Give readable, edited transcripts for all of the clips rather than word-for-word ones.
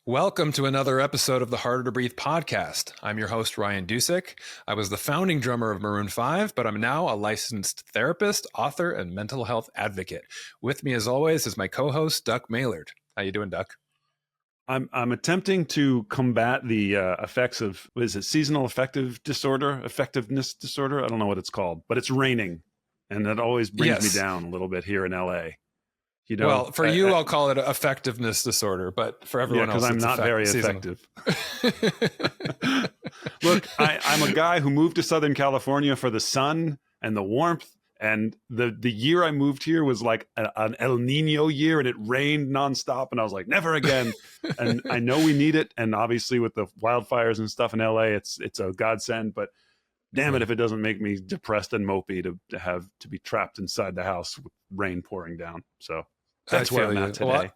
Welcome to another episode of the Harder to Breathe podcast. I'm your host, Ryan Dusick. I was the founding drummer of Maroon 5, but I'm now a licensed therapist, author, and mental health advocate. With me, as always, is my co-host, Duck Maylard. How you doing, Duck? I'm attempting to combat the effects of, what is it, seasonal affective disorder, effectiveness disorder? I don't know what it's called, but it's raining, and that always brings me down a little bit here in LA. You know, well, for you, I'll call it effectiveness disorder, but for everyone else, because I'm not very effective. Look, I'm a guy who moved to Southern California for the sun and the warmth, and the year I moved here was like an El Nino year, and it rained nonstop, and I was like, never again. And I know we need it, and obviously with the wildfires and stuff in LA, it's a godsend, but damn it if it doesn't make me depressed and mopey to be trapped inside the house with rain pouring down. So that's where I'm at today. Well,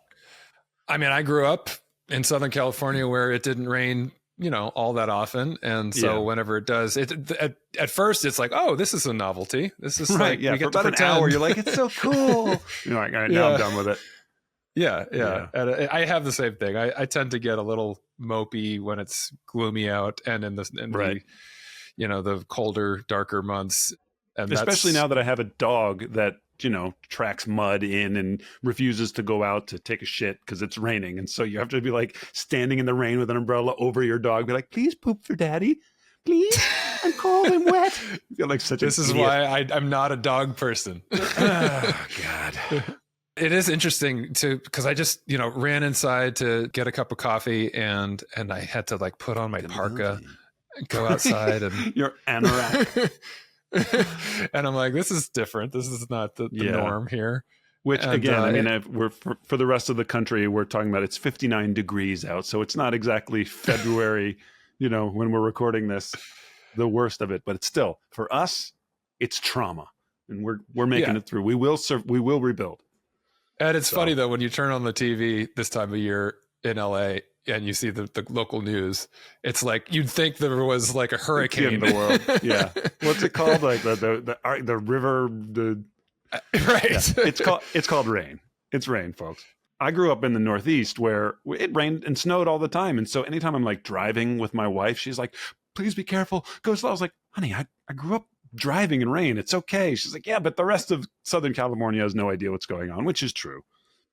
I mean, I grew up in Southern California where it didn't rain, all that often. And so whenever it does, at first it's like, oh, this is a novelty. This is right. Yeah. For about an hour, you're like, it's so cool. You're like, all right, now I'm done with it. Yeah. And I have the same thing. I tend to get a little mopey when it's gloomy out and in the colder, darker months. And especially now that I have a dog that, tracks mud in and refuses to go out to take a shit because it's raining. And so you have to be like standing in the rain with an umbrella over your dog, be like, please poop for daddy. Please. I'm cold and wet. I feel like such This is idiot. why I'm not a dog person. Oh, God. It is interesting because I just, ran inside to get a cup of coffee and I had to like put on my parka, go outside and your anorak. And I'm like, this is different. This is not the norm here. Which again, we're for the rest of the country, we're talking about it's 59 degrees out. So it's not exactly February, when we're recording this, the worst of it, but it's still for us, it's trauma. And we're making it through. We will rebuild. And it's funny though, when you turn on the TV this time of year in LA and you see the local news, it's like you'd think there was like a hurricane in the world. Yeah. What's it called? Like the river, right. Yeah. It's called rain. It's rain, folks. I grew up in the Northeast where it rained and snowed all the time. And so anytime I'm like driving with my wife, she's like, please be careful, go slow. I was like, honey, I grew up driving in rain. It's okay. She's like, yeah, but the rest of Southern California has no idea what's going on, which is true.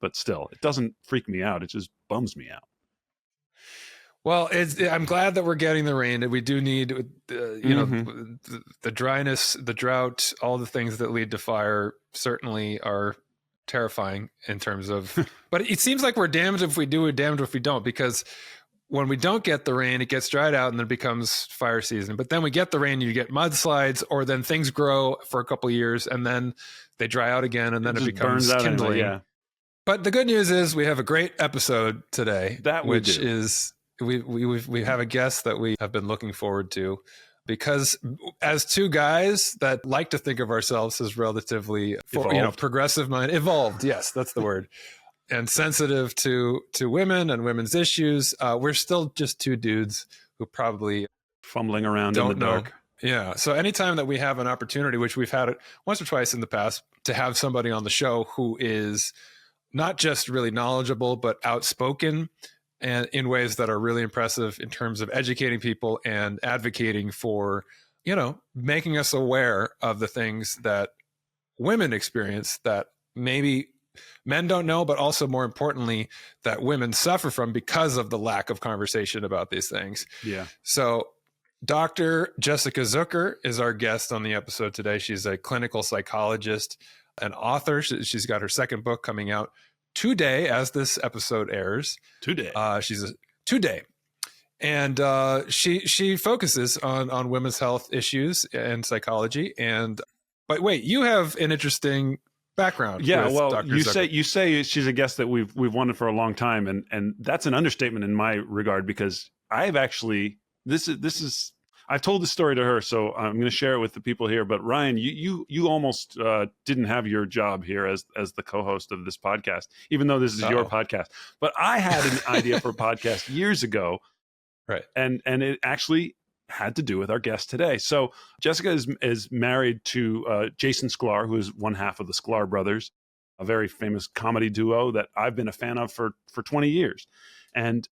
But still, it doesn't freak me out. It just bums me out. Well, I'm glad that we're getting the rain. We do need, the dryness, the drought, all the things that lead to fire certainly are terrifying in terms of, but it seems like we're damned if we do, we're damned if we don't, because when we don't get the rain, it gets dried out and then it becomes fire season. But then we get the rain, you get mudslides, or then things grow for a couple of years and then they dry out again and then it becomes kindling. Yeah. But the good news is we have a great episode today, which is we have a guest that we have been looking forward to, because as two guys that like to think of ourselves as relatively progressive mind, evolved. Yes, that's the word. And sensitive to women and women's issues. We're still just two dudes who probably fumbling around in the dark. Yeah. So anytime that we have an opportunity, which we've had it once or twice in the past, to have somebody on the show who is not just really knowledgeable, but outspoken and in ways that are really impressive in terms of educating people and advocating for, making us aware of the things that women experience that maybe men don't know, but also more importantly, that women suffer from because of the lack of conversation about these things. Yeah. So Dr. Jessica Zucker is our guest on the episode today. She's a clinical psychologist, an author. She's got her second book coming out today as this episode airs. Today. Today. And she focuses on women's health issues and psychology. But wait, you have an interesting background. Yeah, well, Dr. you Zucker. say she's a guest that we've wanted for a long time, and that's an understatement in my regard, because I've actually I've told this story to her, so I'm going to share it with the people here. But Ryan, you almost didn't have your job here as the co-host of this podcast, even though this is your podcast. But I had an idea for a podcast years ago, right? And it actually had to do with our guest today. So Jessica is married to Jason Sklar, who is one half of the Sklar brothers, a very famous comedy duo that I've been a fan of for 20 years. And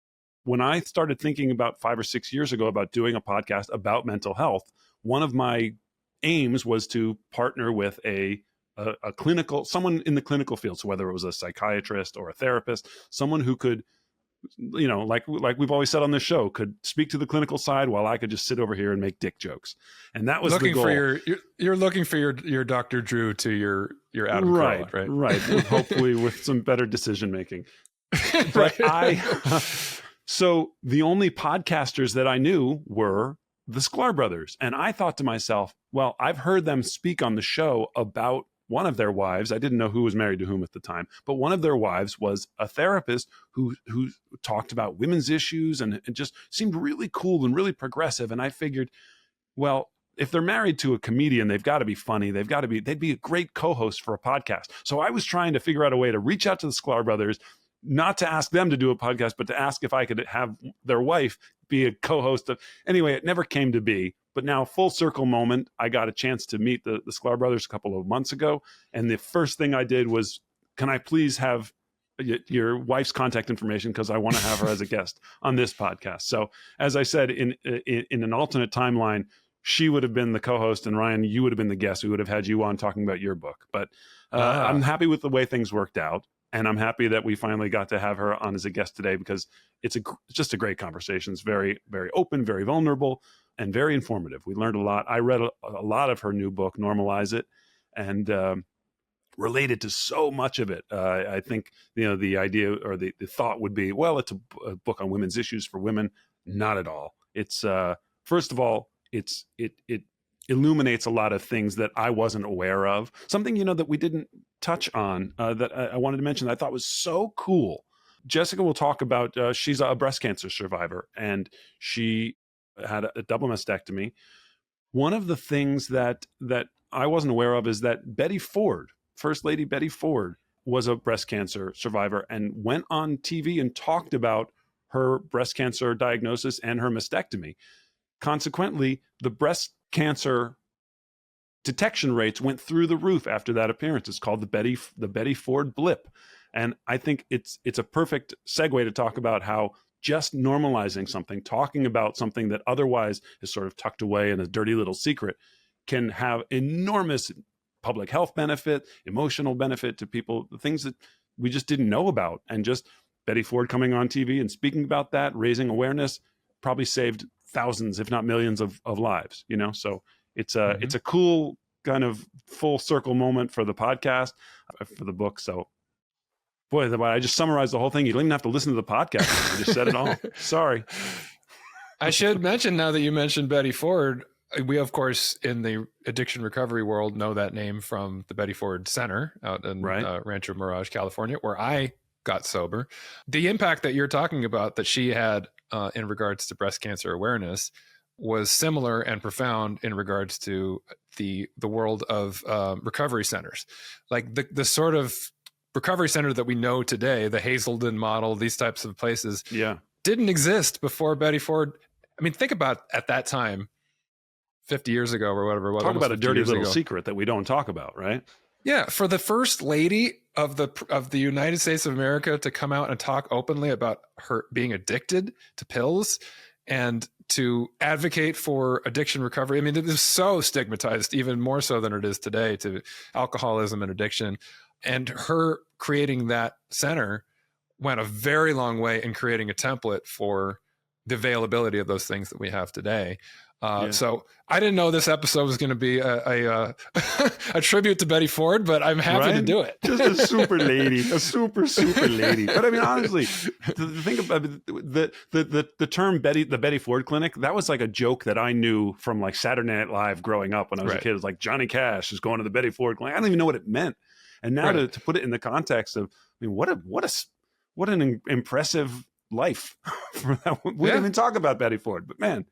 when I started thinking about 5 or 6 years ago about doing a podcast about mental health, one of my aims was to partner with a clinical, someone in the clinical field. So whether it was a psychiatrist or a therapist, someone who could, like we've always said on this show, could speak to the clinical side while I could just sit over here and make dick jokes. And that was looking the goal. You're looking for your Dr. Drew to your Adam Right, Carolla, right? Hopefully with some better decision making. But so the only podcasters that I knew were the Sklar brothers. And I thought to myself, well, I've heard them speak on the show about one of their wives. I didn't know who was married to whom at the time, but one of their wives was a therapist who talked about women's issues and just seemed really cool and really progressive. And I figured, well, if they're married to a comedian, they've got to be funny. They'd be a great co-host for a podcast. So I was trying to figure out a way to reach out to the Sklar brothers, not to ask them to do a podcast, but to ask if I could have their wife be a co-host of. Anyway, it never came to be. But now, full circle moment, I got a chance to meet the Sklar brothers a couple of months ago. And the first thing I did was, can I please have your wife's contact information, because I want to have her as a guest on this podcast. So as I said, in an alternate timeline, she would have been the co-host, and Ryan, you would have been the guest. We would have had you on talking about your book. But I'm happy with the way things worked out. And I'm happy that we finally got to have her on as a guest today, because it's just a great conversation. It's very, very open, very vulnerable, and very informative. We learned a lot. I read a lot of her new book, Normalize It, and related to so much of it. I think, the idea or the thought would be, well, it's a book on women's issues for women. Not at all. It's first of all, it illuminates a lot of things that I wasn't aware of. Something, that we didn't touch on that I wanted to mention that I thought was so cool. Jessica will talk about, she's a breast cancer survivor, and she had a double mastectomy. One of the things that I wasn't aware of is that Betty Ford, First Lady Betty Ford, was a breast cancer survivor and went on TV and talked about her breast cancer diagnosis and her mastectomy. Consequently, the breast cancer detection rates went through the roof after that appearance. It's called the Betty Ford blip. And I think it's a perfect segue to talk about how just normalizing something, talking about something that otherwise is sort of tucked away in a dirty little secret, can have enormous public health benefit, emotional benefit to people, the things that we just didn't know about. And just Betty Ford coming on TV and speaking about that, raising awareness, probably saved thousands, if not millions of lives, So it's a cool kind of full circle moment for the podcast, for the book. So boy, I just summarized the whole thing. You don't even have to listen to the podcast. I just said it all. Sorry. I should mention, now that you mentioned Betty Ford, we, of course, in the addiction recovery world, know that name from the Betty Ford Center out in Rancho Mirage, California, where I got sober. The impact that you're talking about that she had in regards to breast cancer awareness was similar and profound in regards to the world of recovery centers. Like the sort of recovery center that we know today, the Hazelden model, these types of places, didn't exist before Betty Ford. I mean, think about at that time, 50 years ago or whatever. Talk about a dirty little secret that we don't talk about, right? Yeah, for the first lady of the United States of America to come out and talk openly about her being addicted to pills and to advocate for addiction recovery. I mean, it is so stigmatized, even more so than it is today, to alcoholism and addiction. And her creating that center went a very long way in creating a template for the availability of those things that we have today. So I didn't know this episode was going to be a tribute to Betty Ford, but I'm happy to do it. Just a super lady, a super lady. But I mean, honestly, the thing about the term the Betty Ford Clinic, that was like a joke that I knew from like Saturday Night Live growing up when I was a kid. It was like Johnny Cash is going to the Betty Ford Clinic. I don't even know what it meant. And now to put it in the context of, I mean, what an impressive life. We didn't even talk about Betty Ford, but man.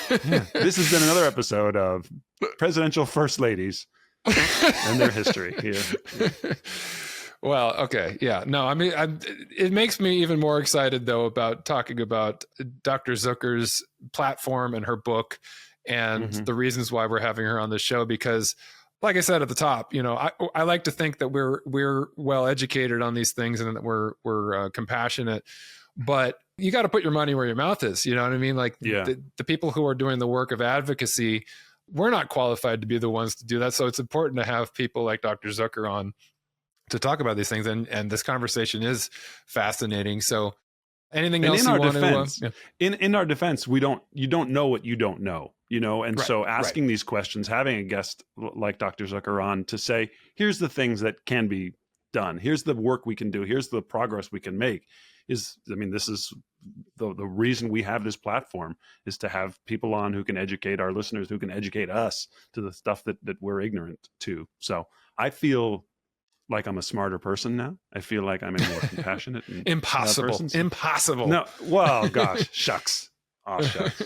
This has been another episode of Presidential First Ladies and their history here. Well, okay. Yeah. No, I mean, it makes me even more excited, though, about talking about Dr. Zucker's platform and her book and the reasons why we're having her on the show, because like I said at the top, I like to think that we're well educated on these things and that we're compassionate. but you got to put your money where your mouth is. You know what I mean? Like Yeah. the people who are doing the work of advocacy, we're not qualified to be the ones to do that. So it's important to have people like Dr. Zucker on to talk about these things. And this conversation is fascinating. So anything And else in you our want defense, to? in our defense, you don't know what you don't know, and Right, so asking these questions, having a guest like Dr. Zucker on to say, here's the things that can be done, here's the work we can do, here's the progress we can make, this is the reason we have this platform, is to have people on who can educate our listeners, who can educate us to the stuff that we're ignorant to. So I feel like I'm a smarter person now. I feel like I'm a more compassionate and Impossible. person. So, Impossible. no, well, gosh, shucks. Oh, shucks.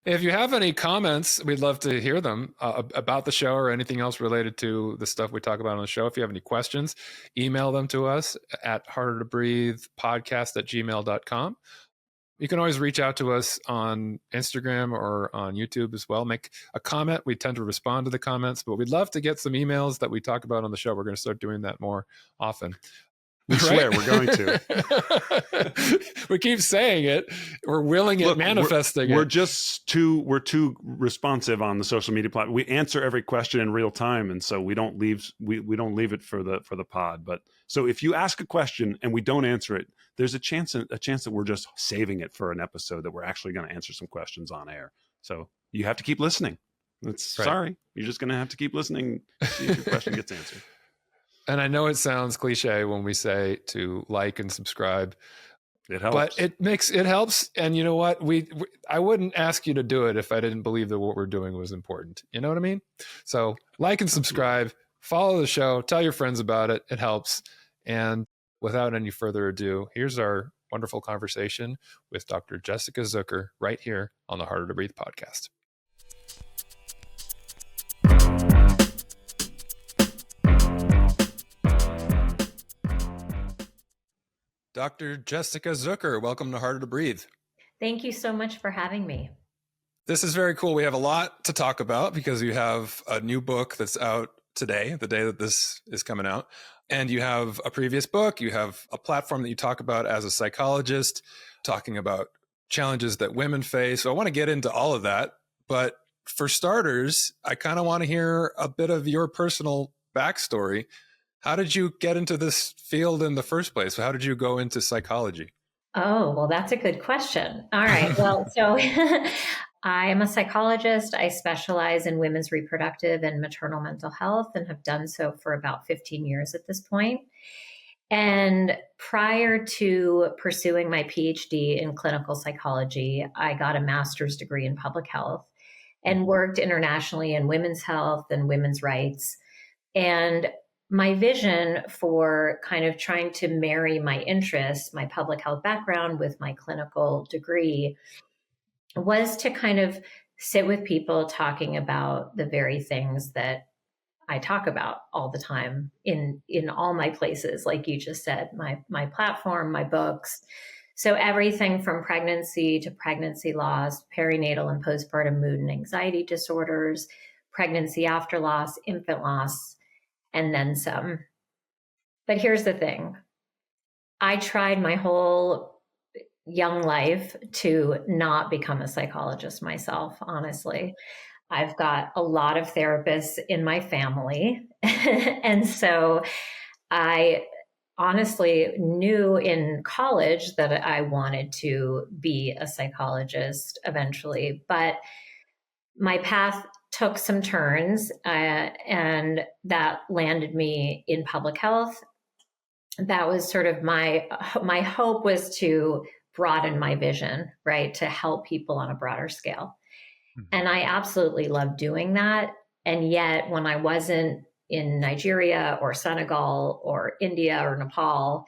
If you have any comments, we'd love to hear them about the show or anything else related to the stuff we talk about on the show. If you have any questions, email them to us at hardertobreathepodcast@gmail.com. You can always reach out to us on Instagram or on YouTube as well. Make a comment. We tend to respond to the comments, but we'd love to get some emails that we talk about on the show. We're going to start doing that more often. We swear we're going to. We keep saying it. We're willing it, manifesting we're it. Just too responsive on the social media platform. We answer every question in real time, and so we don't leave it for the pod. But so if you ask a question and we don't answer it, there's a chance that we're just saving it for an episode that we're actually going to answer some questions on air. So you have to keep listening. Sorry, you're just going to have to keep listening to see if your question gets answered. And I know it sounds cliche when we say to like and subscribe. It helps. But it helps. And you know what? I wouldn't ask you to do it if I didn't believe that what we're doing was important. You know what I mean? So like and subscribe, follow the show, tell your friends about it. It helps. And without any further ado, here's our wonderful conversation with Dr. Jessica Zucker right here on the Harder to Breathe podcast. Dr. Jessica Zucker, welcome to Harder to Breathe. Thank you so much for having me. This is very cool. We have a lot to talk about because you have a new book that's out today, the day that this is coming out. And you have a previous book. You have a platform that you talk about as a psychologist, talking about challenges that women face. So I want to get into all of that. But for starters, I kind of want to hear a bit of your personal backstory. How did you get into this field in the first place? How did you go into psychology? Oh, well, that's a good question. All right. Well, so I'm a psychologist. I specialize in women's reproductive and maternal mental health and have done so for about 15 years at this point. And prior to pursuing my PhD in clinical psychology, I got a master's degree in public health and worked internationally in women's health and women's rights. And my vision for kind of trying to marry my interests, my public health background with my clinical degree was to kind of sit with people talking about the very things that I talk about all the time in all my places, like you just said, my platform, my books. So everything from pregnancy to pregnancy loss, perinatal and postpartum mood and anxiety disorders, pregnancy after loss, infant loss, and then some. But here's the thing. I tried my whole young life to not become a psychologist myself, honestly. I've got a lot of therapists in my family. And so I honestly knew in college that I wanted to be a psychologist eventually, but my path took some turns and that landed me in public health. That was sort of my hope was to broaden my vision, right? To help people on a broader scale. And I absolutely loved doing that. And yet when I wasn't in Nigeria or Senegal or India or Nepal,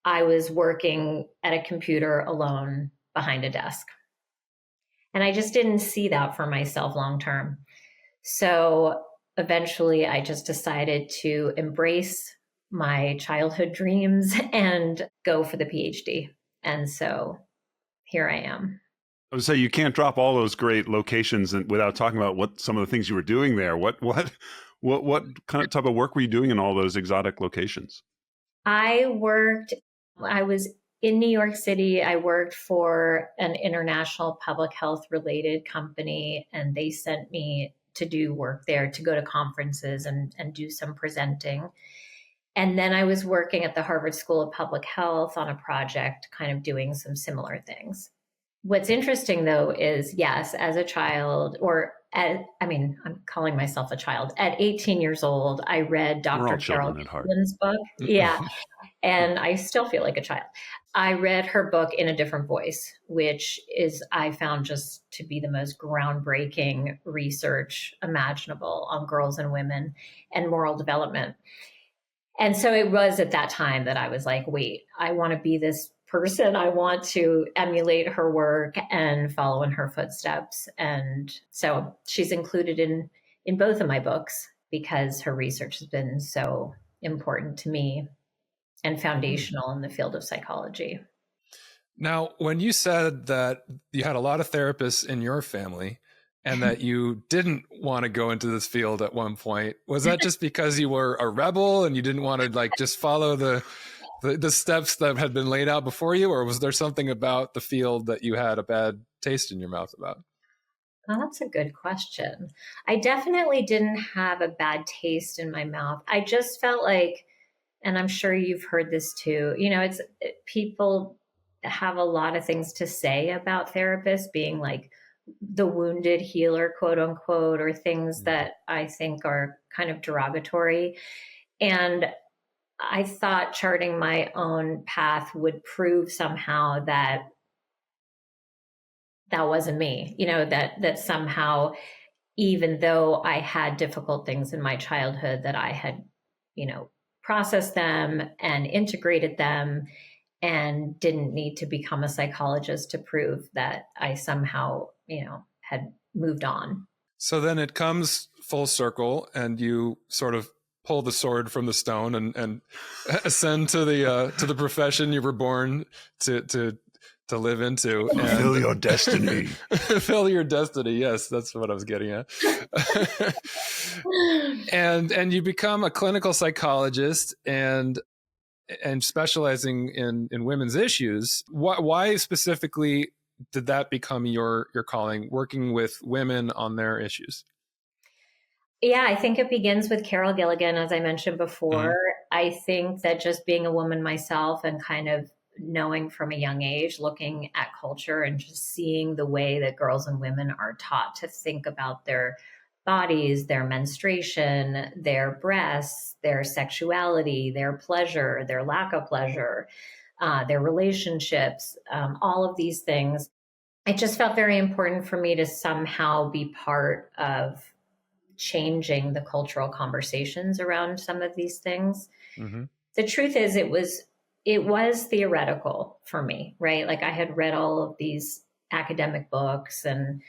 I was working at a computer alone behind a desk. And I just didn't see that for myself long term. So eventually I just decided to embrace my childhood dreams and go for the PhD. And so here I am. I would say you can't drop all those great locations without talking about what some of the things you were doing there. What kind of type of work were you doing in all those exotic locations? I was in New York City, I worked for an international public health related company, and they sent me to do work there, to go to conferences and do some presenting. And then I was working at the Harvard School of Public Health on a project, kind of doing some similar things. What's interesting though is, yes, as a child, I'm calling myself a child. At 18 years old, I read We're all Dr. Carol children at heart. Gilligan's book. Yeah. And I still feel like a child. I read her book in a different voice, which is, I found just to be the most groundbreaking research imaginable on girls and women and moral development. And so it was at that time that I was like, wait, I want to be this person. I want to emulate her work and follow in her footsteps. And so she's included in both of my books because her research has been so important to me and foundational in the field of psychology. Now, when you said that you had a lot of therapists in your family and that you didn't want to go into this field at one point, was that just because you were a rebel and you didn't want to like just follow the steps that had been laid out before you? Or was there something about the field that you had a bad taste in your mouth about? Oh, that's a good question. I definitely didn't have a bad taste in my mouth. I just felt like, and I'm sure you've heard this too, people have a lot of things to say about therapists being like the wounded healer, quote unquote, or things that I think are kind of derogatory. And I thought charting my own path would prove somehow that wasn't me, that somehow, even though I had difficult things in my childhood, that I had, processed them and integrated them and didn't need to become a psychologist to prove that I somehow, had moved on. So then it comes full circle and you sort of pull the sword from the stone and ascend to the profession you were born to live into. And fulfill your destiny. Fulfill your destiny. Yes, that's what I was getting at. and you become a clinical psychologist and specializing in women's issues. Why specifically did that become your calling, working with women on their issues? Yeah, I think it begins with Carol Gilligan, as I mentioned before. I think that just being a woman myself and kind of knowing from a young age, looking at culture and just seeing the way that girls and women are taught to think about their bodies, their menstruation, their breasts, their sexuality, their pleasure, their lack of pleasure, their relationships, all of these things. It just felt very important for me to somehow be part of changing the cultural conversations around some of these things. Mm-hmm. The truth is, it was theoretical for me, right? Like I had read all of these academic books and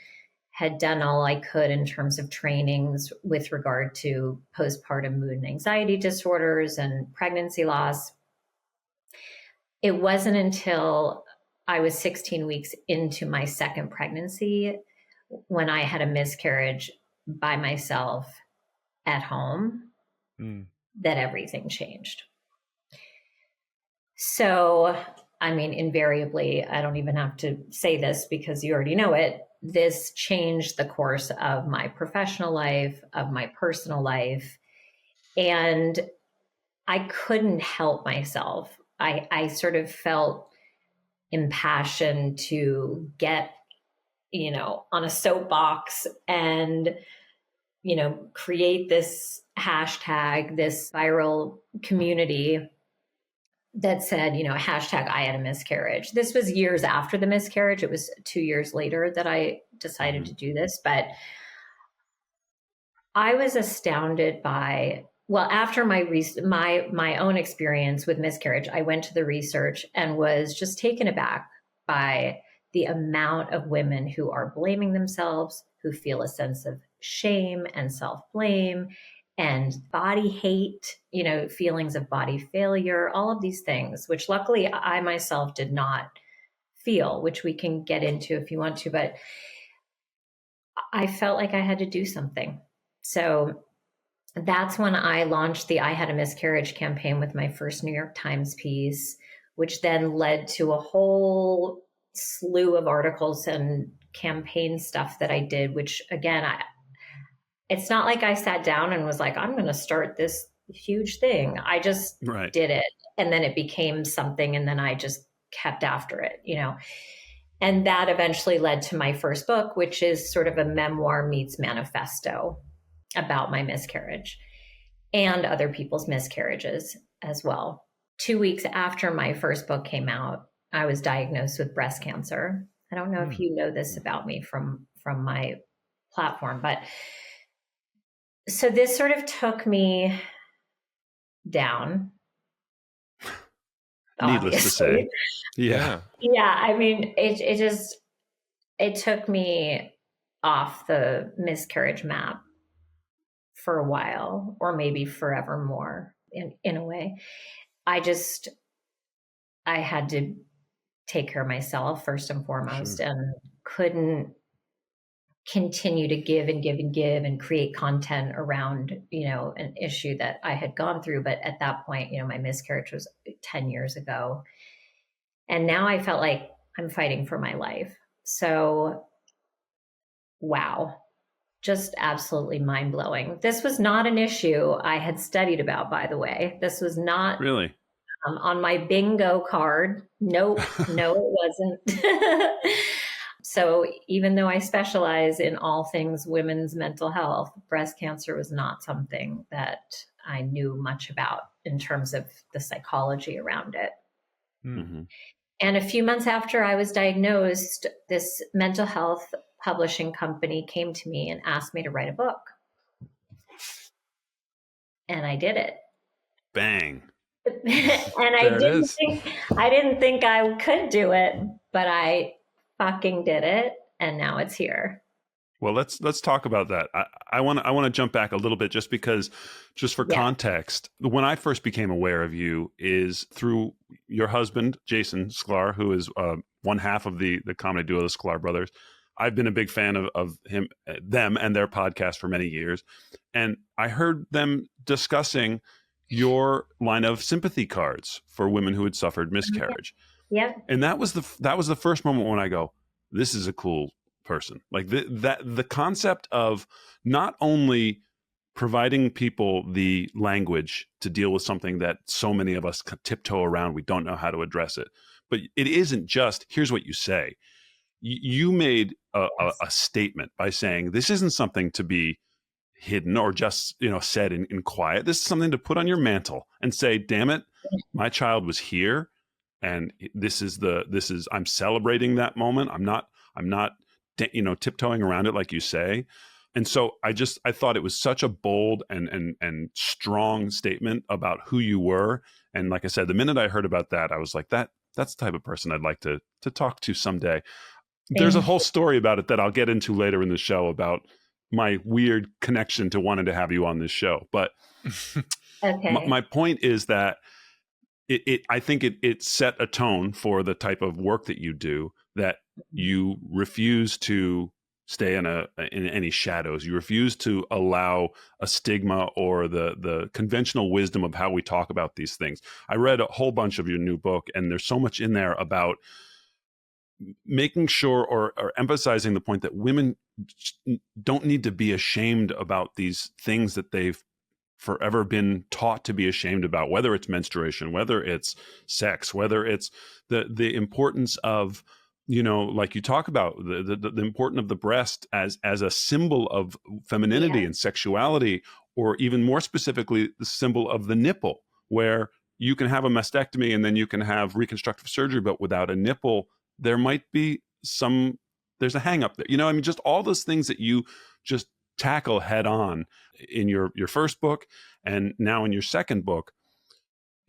had done all I could in terms of trainings with regard to postpartum mood and anxiety disorders and pregnancy loss. It wasn't until I was 16 weeks into my second pregnancy when I had a miscarriage by myself at home that everything changed. So, I mean, invariably, I don't even have to say this because you already know it. This changed the course of my professional life, of my personal life. And I couldn't help myself. I sort of felt impassioned to get, on a soapbox and, create this hashtag, this viral community that said, hashtag I had a miscarriage. This was years after the miscarriage. It was 2 years later that I decided to do this, but I was astounded by, after my own experience with miscarriage, I went to the research and was just taken aback by the amount of women who are blaming themselves, who feel a sense of shame and self-blame and body hate, feelings of body failure, all of these things, which luckily I myself did not feel, which we can get into if you want to, but I felt like I had to do something. So that's when I launched the I Had a Miscarriage campaign with my first New York Times piece, which then led to a whole slew of articles and campaign stuff that I did, which again, it's not like I sat down and was like, I'm going to start this huge thing. I just Right. did it. And then it became something. And then I just kept after it, And that eventually led to my first book, which is sort of a memoir meets manifesto about my miscarriage and other people's miscarriages as well. 2 weeks after my first book came out, I was diagnosed with breast cancer. I don't know if you know this about me from my platform, but so this sort of took me down. Needless to say. Yeah. Yeah. I mean, it took me off the miscarriage map for a while, or maybe forevermore in a way. I had to take care of myself first and foremost, and couldn't continue to give and create content around, an issue that I had gone through. But at that point, my miscarriage was 10 years ago. And now I felt like I'm fighting for my life. So, wow, just absolutely mind blowing. This was not an issue I had studied about, by the way. This was not Really on my bingo card. Nope, no, it wasn't. So even though I specialize in all things women's mental health, breast cancer was not something that I knew much about in terms of the psychology around it. Mm-hmm. And a few months after I was diagnosed, this mental health publishing company came to me and asked me to write a book. And I did it. Bang. And I didn't think I could do it, but I fucking did it, and now it's here. Well, let's talk about that. I want to jump back a little bit just for context. When I first became aware of you is through your husband, Jason Sklar, who is one half of the comedy duo, the Sklar brothers. I've been a big fan of them and their podcast for many years, and I heard them discussing your line of sympathy cards for women who had suffered miscarriage. Yeah. And that was the first moment when I go, this is a cool person. Like the concept of not only providing people the language to deal with something that so many of us tiptoe around, we don't know how to address it, but it isn't just, here's what you say. You made a statement by saying, this isn't something to be hidden or just, said in quiet. This is something to put on your mantle and say, damn it, my child was here. And I'm celebrating that moment. I'm not, tiptoeing around it like you say. And so I thought it was such a bold and strong statement about who you were. And like I said, the minute I heard about that, I was like, that's the type of person I'd like to talk to someday. There's a whole story about it that I'll get into later in the show about my weird connection to wanting to have you on this show. But okay. my point is that I think it set a tone for the type of work that you do, that you refuse to stay in any shadows. You refuse to allow a stigma or the conventional wisdom of how we talk about these things. I read a whole bunch of your new book, and there's so much in there about making sure or emphasizing the point that women don't need to be ashamed about these things that they've forever been taught to be ashamed about, whether it's menstruation, whether it's sex, whether it's the importance of, like you talk about the importance of the breast as a symbol of femininity and sexuality, or even more specifically, the symbol of the nipple, where you can have a mastectomy and then you can have reconstructive surgery, but without a nipple, there might be there's a hang up there. Just all those things that you just tackle head on in your first book and now in your second book.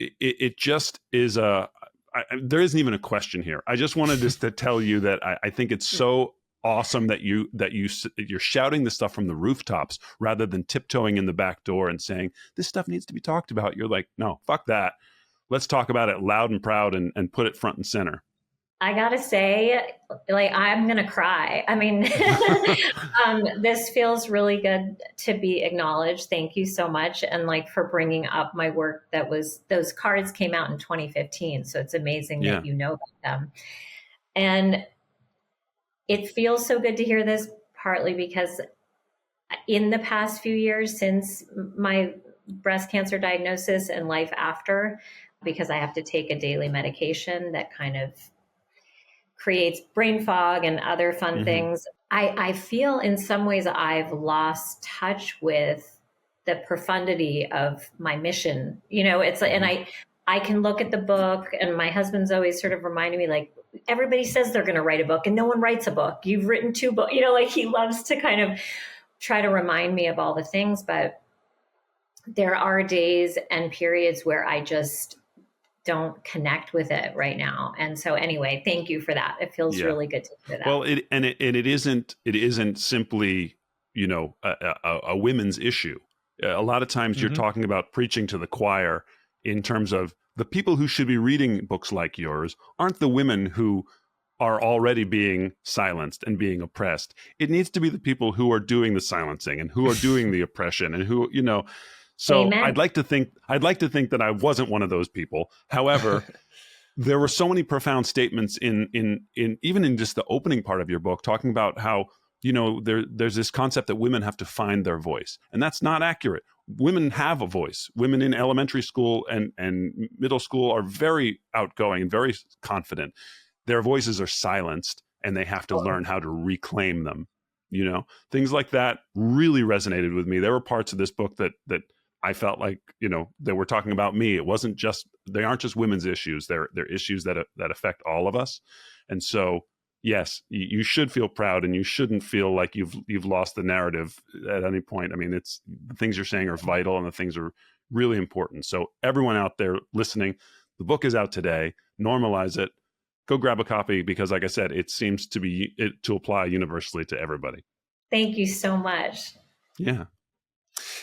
It just is there isn't even a question here. I just wanted to tell you that I think it's so awesome that you're shouting this stuff from the rooftops rather than tiptoeing in the back door and saying this stuff needs to be talked about. You're like, no, fuck that. Let's talk about it loud and proud and put it front and center. I gotta say, like, I'm gonna cry. I mean, this feels really good to be acknowledged. Thank you so much. And like for bringing up my work those cards came out in 2015. So it's amazing Yeah. that you know about them. And it feels so good to hear this, partly because in the past few years since my breast cancer diagnosis and life after, because I have to take a daily medication that kind of creates brain fog and other fun Hmm. things. I feel in some ways I've lost touch with the profundity of my mission. You know, it's and Hmm. I can look at the book, and my husband's always sort of reminding me, like, everybody says they're going to write a book and no one writes a book. You've written 2 books, you know, like he loves to kind of try to remind me of all the things, but there are days and periods where I just don't connect with it right now. And so anyway, thank you for that. It feels Yeah. really good to hear that. Well, it isn't simply, a women's issue. A lot of times you're Hmm. talking about preaching to the choir in terms of the people who should be reading books like yours aren't the women who are already being silenced and being oppressed. It needs to be the people who are doing the silencing and who are doing the oppression and who, so Amen. I'd like to think that I wasn't one of those people. However, there were so many profound statements in even in just the opening part of your book, talking about how there's this concept that women have to find their voice, and that's not accurate. Women have a voice. Women in elementary school and middle school are very outgoing and very confident. Their voices are silenced, and they have to learn how to reclaim them. Things like that really resonated with me. There were parts of this book that I felt like, they were talking about me. They aren't just women's issues. They're issues that affect all of us. And so, yes, you should feel proud, and you shouldn't feel like you've lost the narrative at any point. I mean, it's the things you're saying are vital, and the things are really important. So everyone out there listening, the book is out today. Normalize it. Go grab a copy, because like I said, it seems to apply universally to everybody. Thank you so much. Yeah.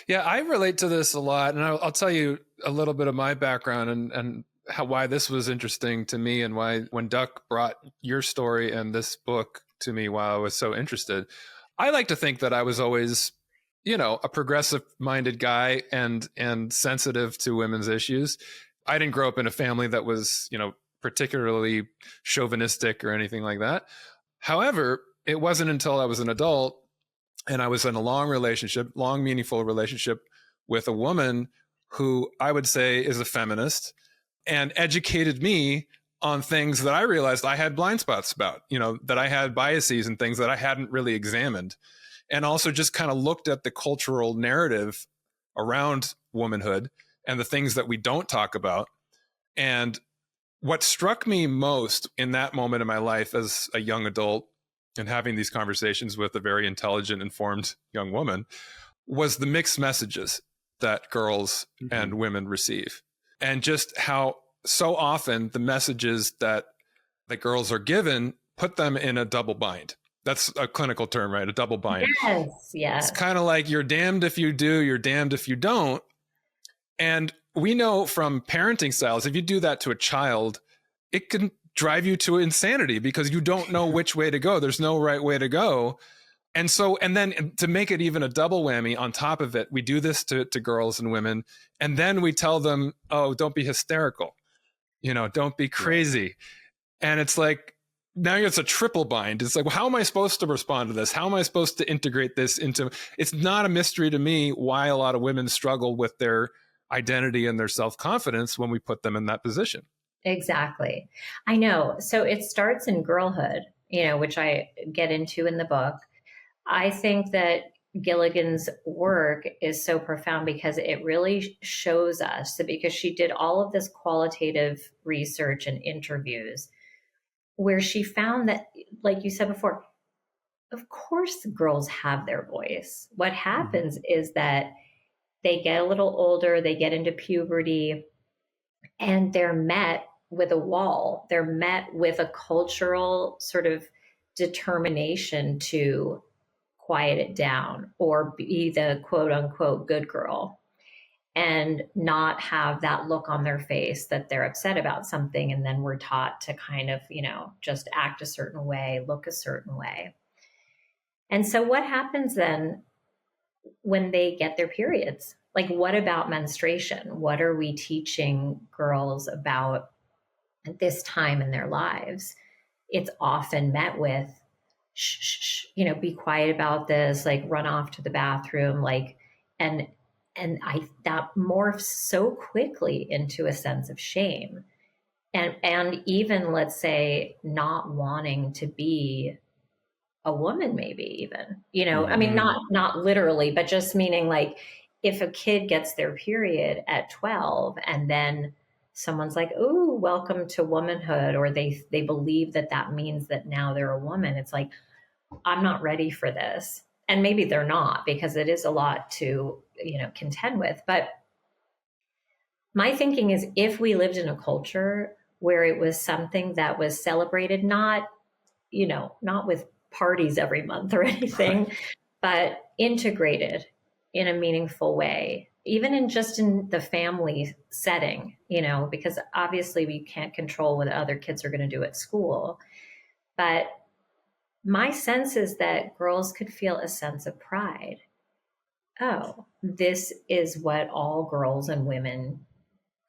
Yeah, I relate to this a lot, and I'll tell you a little bit of my background and why this was interesting to me, and why when Duck brought your story and this book to me, while I was so interested. I like to think that I was always, a progressive-minded guy and sensitive to women's issues. I didn't grow up in a family that was, particularly chauvinistic or anything like that. However, it wasn't until I was an adult and I was in a long, meaningful relationship with a woman who I would say is a feminist and educated me on things that I realized I had blind spots about, that I had biases and things that I hadn't really examined. And also just kind of looked at the cultural narrative around womanhood and the things that we don't talk about. And what struck me most in that moment in my life as a young adult and having these conversations with a very intelligent, informed young woman was the mixed messages that girls and women receive. And just how so often the messages that the girls are given put them in a double bind. That's a clinical term, right? A double bind. Yes, It's yes. kind of like you're damned if you do, you're damned if you don't. And we know from parenting styles, if you do that to a child, it can drive you to insanity because you don't know which way to go. There's no right way to go. And then to make it even a double whammy on top of it, we do this to girls and women. And then we tell them, oh, don't be hysterical. Don't be crazy. And it's like, now it's a triple bind. It's like, well, how am I supposed to respond to this? How am I supposed to integrate this into, it's not a mystery to me why a lot of women struggle with their identity and their self-confidence when we put them in that position. Exactly. I know. So it starts in girlhood, which I get into in the book. I think that Gilligan's work is so profound because it really shows us that, because she did all of this qualitative research and interviews where she found that, like you said before, of course girls have their voice. What happens is that they get a little older, they get into puberty, and they're met with a wall. They're met with a cultural sort of determination to quiet it down or be the quote unquote good girl. and not have that look on their face that they're upset about something. And then we're taught to kind of, just act a certain way, look a certain way. And so what happens then when they get their periods? Like, what about menstruation? What are we teaching girls about at this time in their lives? It's often met with, shh, shh, shh, be quiet about this, like run off to the bathroom, like, and that morphs so quickly into a sense of shame. And even, let's say, not wanting to be a woman, maybe even, I mean, not literally, but just meaning like, if a kid gets their period at 12 and then someone's like, "Oh, welcome to womanhood," or they believe that means that now they're a woman. It's like, I'm not ready for this. And maybe they're not, because it is a lot to, contend with. But my thinking is, if we lived in a culture where it was something that was celebrated, not with parties every month or anything, but integrated in a meaningful way, even in the family setting, because obviously we can't control what other kids are going to do at school. But my sense is that girls could feel a sense of pride. Oh, this is what all girls and women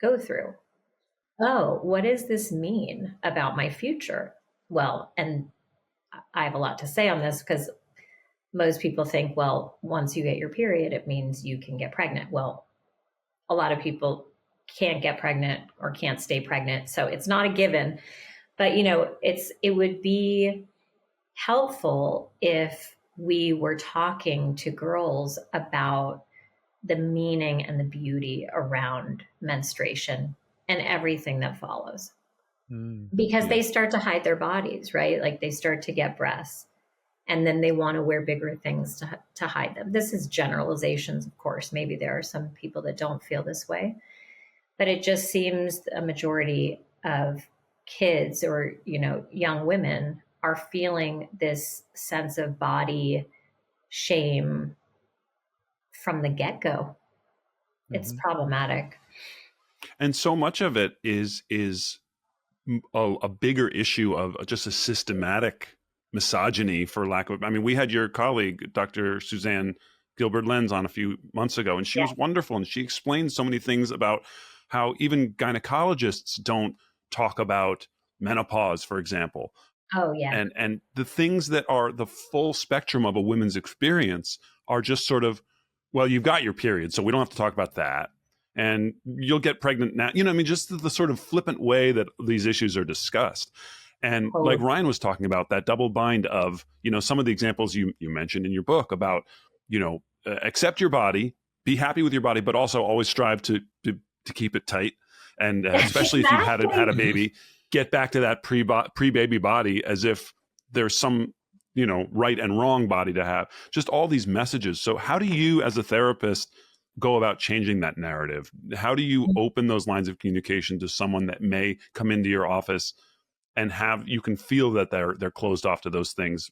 go through. Oh, what does this mean about my future? Well, and I have a lot to say on this, because most people think, well, once you get your period, it means you can get pregnant. Well, a lot of people can't get pregnant or can't stay pregnant, so it's not a given. But, it would be helpful if we were talking to girls about the meaning and the beauty around menstruation and everything that follows. Because they start to hide their bodies, right? Like, they start to get breasts, and then they want to wear bigger things to hide them. This is generalizations, of course. Maybe there are some people that don't feel this way, but it just seems a majority of kids or, young women are feeling this sense of body shame from the get-go. It's problematic. And so much of it is a bigger issue of just a systematic misogyny, for lack of, I mean, we had your colleague, Dr. Suzanne Gilbert-Lenz, on a few months ago, and she was wonderful. And she explained so many things about how even gynecologists don't talk about menopause, for example. Oh, yeah. And the things that are the full spectrum of a woman's experience are just sort of, well, you've got your period, so we don't have to talk about that. And you'll get pregnant now. I mean, just the sort of flippant way that these issues are discussed. And like Ryan was talking about, that double bind of, some of the examples you mentioned in your book about, accept your body, be happy with your body, but also always strive to keep it tight. And especially if you've had a baby, get back to that pre-baby body as if there's some, right and wrong body to have. Just all these messages. So how do you, as a therapist, go about changing that narrative? How do you open those lines of communication to someone that may come into your office and you can feel that they're closed off to those things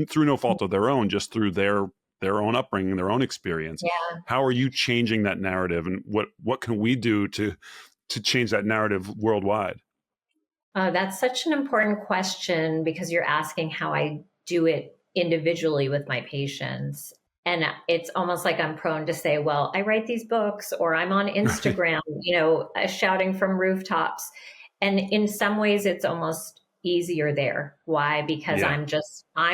through no fault of their own, just through their own upbringing, their own experience? Yeah. How are you changing that narrative, and what can we do to change that narrative worldwide? That's such an important question, because you're asking how I do it individually with my patients. And it's almost like I'm prone to say, well, I write these books, or I'm on Instagram, shouting from rooftops. And in some ways it's almost easier there. Why? Because I'm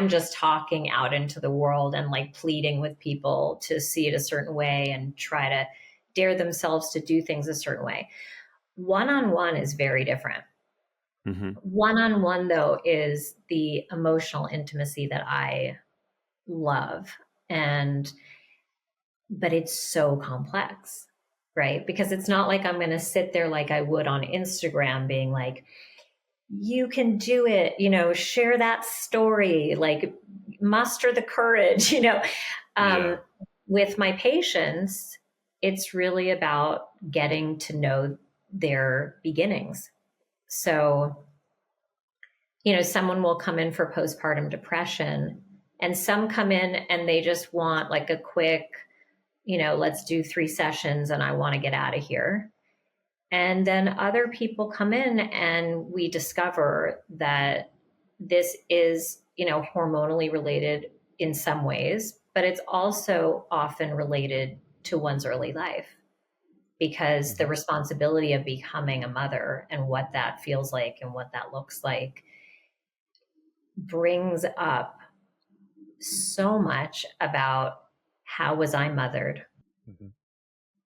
just talking out into the world and like pleading with people to see it a certain way and try to dare themselves to do things a certain way. One-on-one is very different. One-on-one, though, is the emotional intimacy that I love. But it's so complex, right? Because it's not like I'm going to sit there like I would on Instagram being like, you can do it, share that story, like muster the courage, With my patients, it's really about getting to know their beginnings. So, someone will come in for postpartum depression, and some come in and they just want like a quick, let's do 3 sessions and I want to get out of here. And then other people come in and we discover that this is, hormonally related in some ways, but it's also often related to one's early life, because the responsibility of becoming a mother and what that feels like and what that looks like brings up so much about how was I mothered?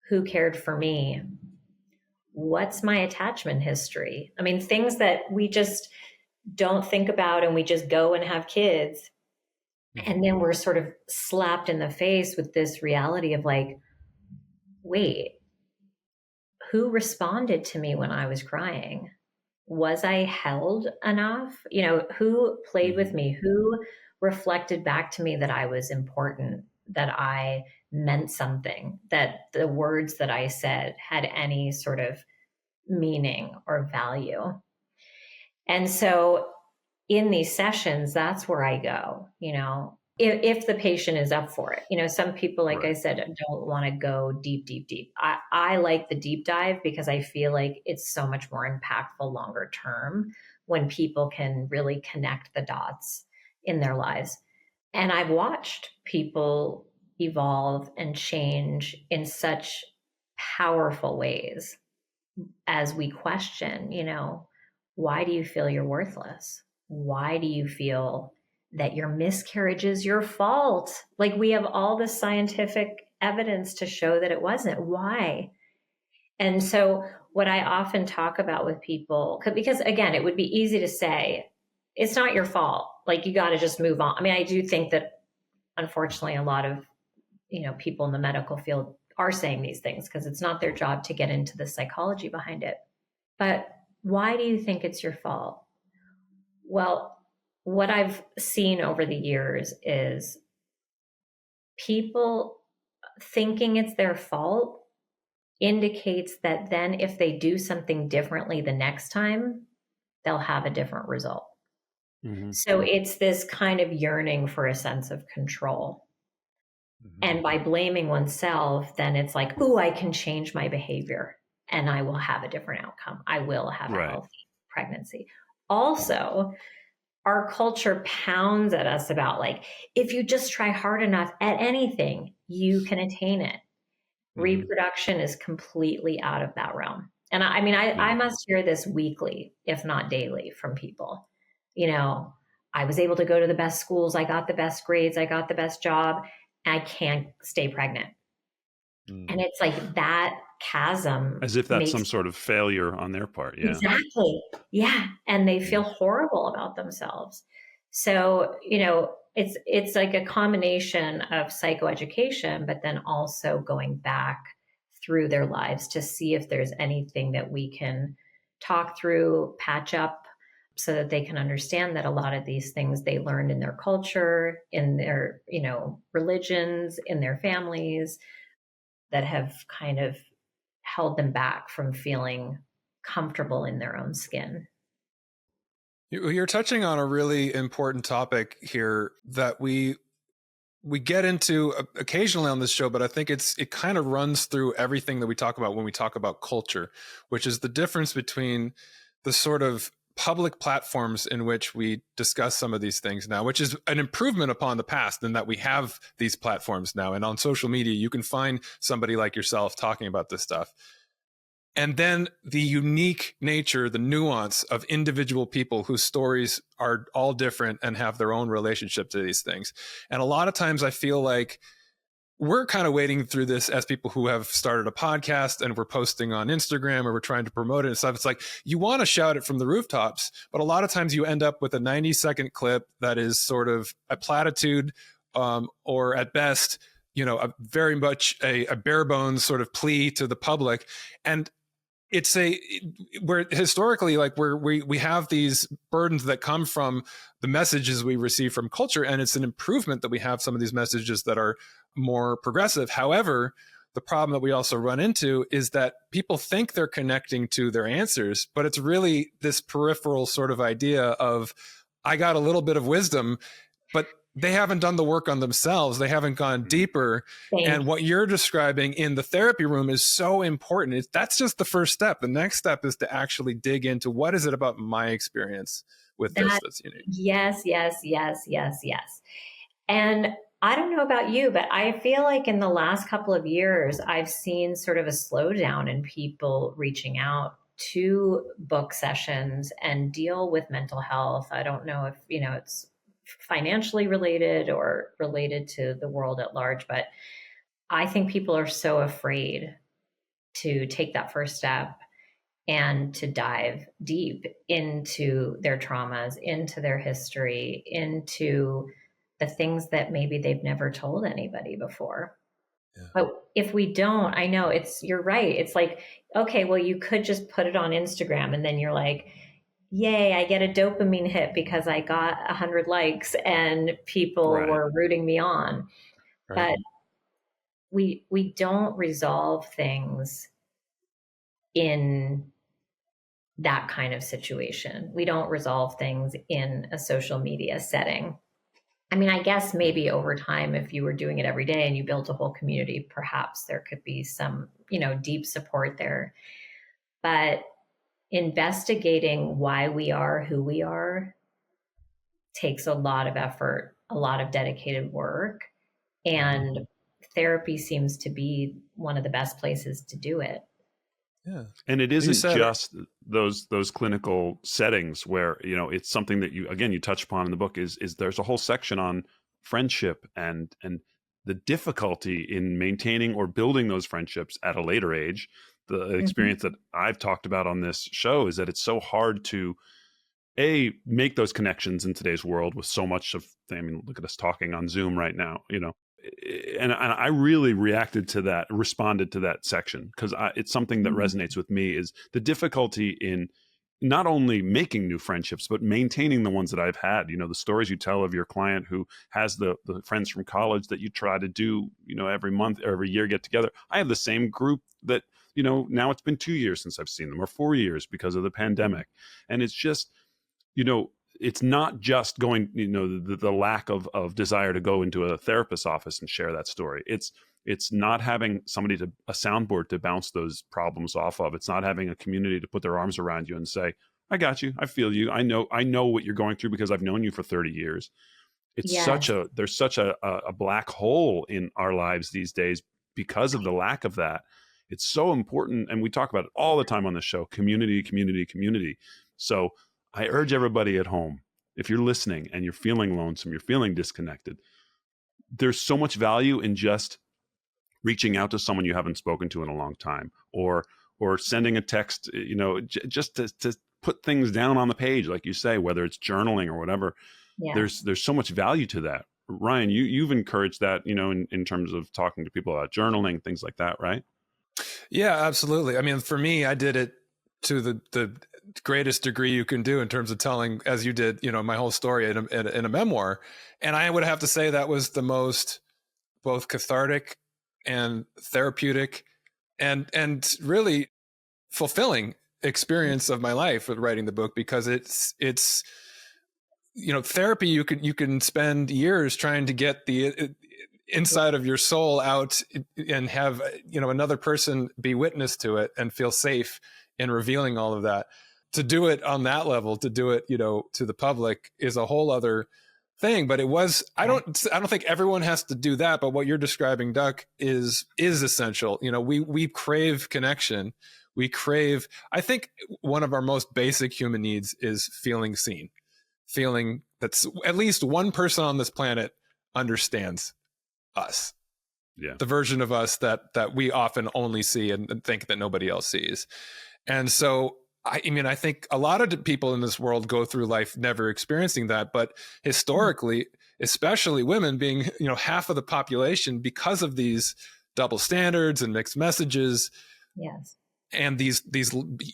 Who cared for me? What's my attachment history? I mean, things that we just don't think about, and we just go and have kids. And then we're sort of slapped in the face with this reality of like, wait, who responded to me when I was crying? Was I held enough? Who played with me? Who reflected back to me that I was important, that I meant something, that the words that I said had any sort of meaning or value? And so in these sessions, that's where I go, if the patient is up for it. Some people, like I said, don't want to go deep, deep, deep. I like the deep dive because I feel like it's so much more impactful longer term when people can really connect the dots in their lives. And I've watched people evolve and change in such powerful ways as we question, why do you feel you're worthless? Why do you feel that your miscarriage is your fault? Like, we have all this scientific evidence to show that it wasn't. Why? And so what I often talk about with people, because again, it would be easy to say, it's not your fault. Like, you got to just move on. I mean, I do think that unfortunately a lot of, people in the medical field are saying these things because it's not their job to get into the psychology behind it. But why do you think it's your fault? Well, what I've seen over the years is people thinking it's their fault indicates that then if they do something differently the next time, they'll have a different result. So it's this kind of yearning for a sense of control. And by blaming oneself, then it's like, ooh, I can change my behavior and I will have a different outcome. I will have a healthy pregnancy. Also, our culture pounds at us about like, if you just try hard enough at anything, you can attain it. Reproduction is completely out of that realm. And I must hear this weekly, if not daily, from people. I was able to go to the best schools. I got the best grades. I got the best job. I can't stay pregnant. And it's like that chasm. As if that's some sort of failure on their part. Yeah. Exactly. Yeah. And they feel horrible about themselves. So, it's like a combination of psychoeducation, but then also going back through their lives to see if there's anything that we can talk through, patch up, so that they can understand that a lot of these things they learned in their culture, in their, religions, in their families, that have kind of held them back from feeling comfortable in their own skin. You're touching on a really important topic here that we get into occasionally on this show, but I think it kind of runs through everything that we talk about when we talk about culture, which is the difference between the sort of public platforms in which we discuss some of these things now, which is an improvement upon the past in that we have these platforms now. And on social media, you can find somebody like yourself talking about this stuff. And then the unique nature, the nuance of individual people whose stories are all different and have their own relationship to these things. And a lot of times I feel like we're kind of wading through this as people who have started a podcast and we're posting on Instagram or we're trying to promote it and stuff. It's like you want to shout it from the rooftops, but a lot of times you end up with a 90-second clip that is sort of a platitude, or at best, very much a bare bones sort of plea to the public. And it's where historically, like we have these burdens that come from the messages we receive from culture, and it's an improvement that we have some of these messages that are more progressive. However, the problem that we also run into is that people think they're connecting to their answers, but it's really this peripheral sort of idea of, I got a little bit of wisdom, but they haven't done the work on themselves. They haven't gone deeper. And what you're describing in the therapy room is so important. That's just the first step. The next step is to actually dig into what is it about my experience with this that's unique. Yes, yes, yes, yes, yes. And I don't know about you, but I feel like in the last couple of years, I've seen sort of a slowdown in people reaching out to book sessions and deal with mental health. I don't know if, it's financially related or related to the world at large, but I think people are so afraid to take that first step and to dive deep into their traumas, into their history, into the things that maybe they've never told anybody before. Yeah. But if we don't, I know you're right. It's like, okay, well, you could just put it on Instagram and then you're like, yay, I get a dopamine hit because I got 100 likes and people were rooting me on. Right. But we don't resolve things in that kind of situation. We don't resolve things in a social media setting. I mean, I guess maybe over time, if you were doing it every day and you built a whole community, perhaps there could be some, deep support there. But investigating why we are who we are takes a lot of effort, a lot of dedicated work. And therapy seems to be one of the best places to do it. Yeah. And it isn't just those clinical settings where, it's something that you touch upon in the book is there's a whole section on friendship and the difficulty in maintaining or building those friendships at a later age. The experience that I've talked about on this show is that it's so hard to make those connections in today's world with so much of, look at us talking on Zoom right now, and I really responded to that section because it's something that resonates with me is the difficulty in not only making new friendships, but maintaining the ones that I've had. The stories you tell of your client who has the friends from college that you try to do, every month or every year get together. I have the same group that, now it's been 2 years since I've seen them or 4 years because of the pandemic. And it's just, it's not just going, the lack of desire to go into a therapist's office and share that story. It's not having somebody a soundboard to bounce those problems off of. It's not having a community to put their arms around you and say, I got you. I feel you. I know what you're going through because I've known you for 30 years. It's there's such a black hole in our lives these days because of the lack of that. It's so important. And we talk about it all the time on the show, community, community, community. So I urge everybody at home, if you're listening and you're feeling lonesome, you're feeling disconnected, there's so much value in just reaching out to someone you haven't spoken to in a long time, or sending a text, just to put things down on the page, like you say, whether it's journaling or whatever. Yeah. There's so much value to that. Ryan, you've encouraged that, in terms of talking to people about journaling, things like that, right? Yeah, absolutely. I mean, for me, I did it to the greatest degree you can do in terms of telling, as you did, my whole story in a memoir. And I would have to say that was the most both cathartic and therapeutic and really fulfilling experience of my life with writing the book, because it's therapy, you can spend years trying to get the inside of your soul out and have another person be witness to it and feel safe in revealing all of that. To do it on that level, to do it to the public, is a whole other thing. But it was, I don't think everyone has to do that, but what you're describing, Duck, is essential. We crave connection. We crave, I think one of our most basic human needs is feeling seen, feeling that at least one person on this planet understands us. Yeah. The version of us that we often only see and think that nobody else sees. And so, I think a lot of people in this world go through life never experiencing that, but historically, especially women being, half of the population, because of these double standards and mixed messages, yes, and these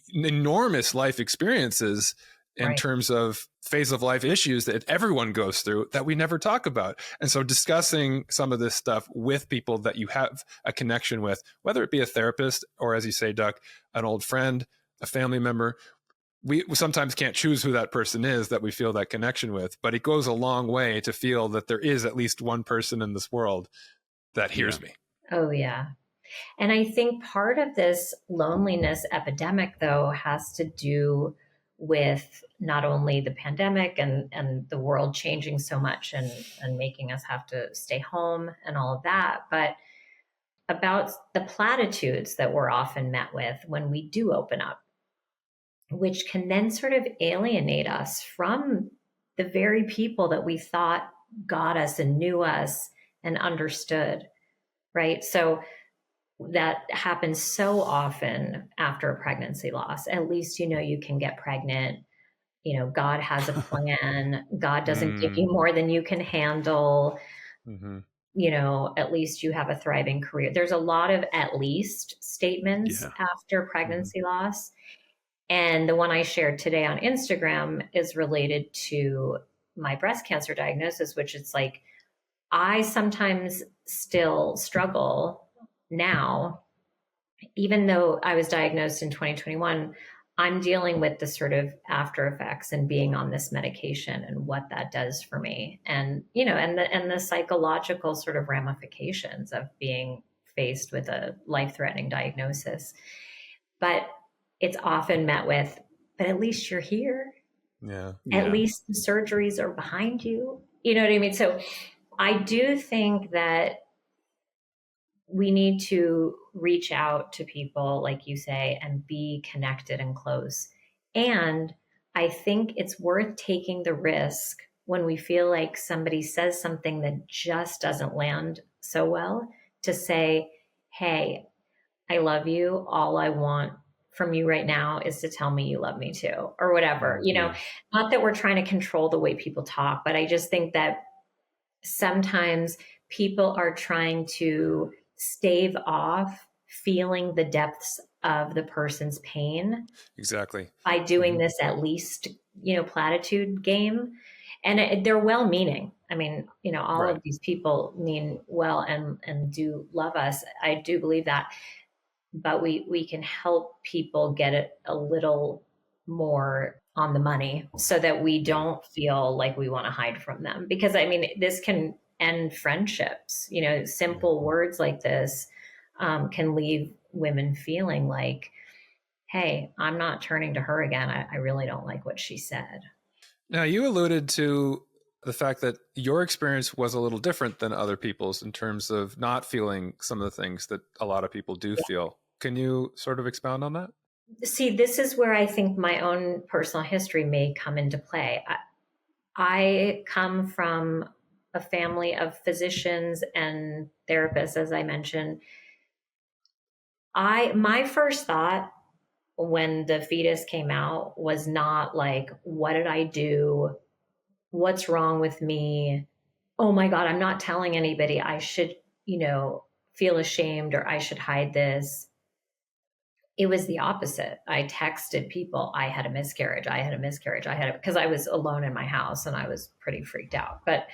enormous life experiences in terms of phase of life issues that everyone goes through that we never talk about. And so discussing some of this stuff with people that you have a connection with, whether it be a therapist or, as you say, Duck, an old friend, a family member, we sometimes can't choose who that person is that we feel that connection with, but it goes a long way to feel that there is at least one person in this world that hears me. Oh, yeah. And I think part of this loneliness epidemic, though, has to do with not only the pandemic and the world changing so much and making us have to stay home and all of that, but about the platitudes that we're often met with when we do open up, which can then sort of alienate us from the very people that we thought got us and knew us and understood, right? So that happens so often after a pregnancy loss. At least you know you can get pregnant. You know, God has a plan. God doesn't give you more than you can handle. Mm-hmm. You know, at least you have a thriving career. There's a lot of at least statements after pregnancy loss. And the one I shared today on Instagram is related to my breast cancer diagnosis, which it's like, I sometimes still struggle now, even though I was diagnosed in 2021, I'm dealing with the sort of after effects and being on this medication and what that does for me. And, you know, and the psychological sort of ramifications of being faced with a life-threatening diagnosis. But it's often met with, but at least you're here. Yeah. At least the surgeries are behind you. You know what I mean? So I do think that we need to reach out to people, like you say, and be connected and close. And I think it's worth taking the risk when we feel like somebody says something that just doesn't land so well to say, hey, I love you. All I want from you right now is to tell me you love me too, or whatever. You know, not that we're trying to control the way people talk, but I just think that sometimes people are trying to stave off feeling the depths of the person's pain. Exactly. By doing this at least, you know, platitude game. And they're well-meaning. I mean, you know, all of these people mean well and do love us. I do believe that. But we can help people get it a little more on the money so that we don't feel like we want to hide from them. Because I mean, this can end friendships. You know, simple words like this can leave women feeling like, hey, I'm not turning to her again. I really don't like what she said. Now, you alluded to the fact that your experience was a little different than other people's in terms of not feeling some of the things that a lot of people do feel. Can you sort of expound on that? See, this is where I think my own personal history may come into play. I come from a family of physicians and therapists, as I mentioned. My first thought when the fetus came out was not like, what did I do? What's wrong with me? Oh my God, I'm not telling anybody. I should, you know, feel ashamed or I should hide this. It was the opposite. I texted people, I had a miscarriage. Because I was alone in my house and I was pretty freaked out. But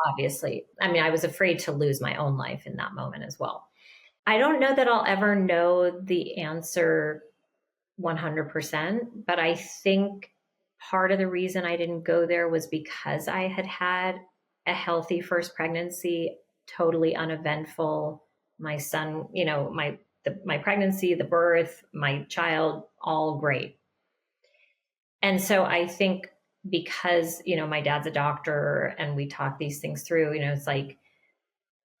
obviously, I mean, I was afraid to lose my own life in that moment as well. I don't know that I'll ever know the answer 100%, but I think part of the reason I didn't go there was because I had had a healthy first pregnancy, totally uneventful. My son, you know, my pregnancy, the birth, my child, all great. And so I think because, you know, my dad's a doctor and we talk these things through, you know, it's like,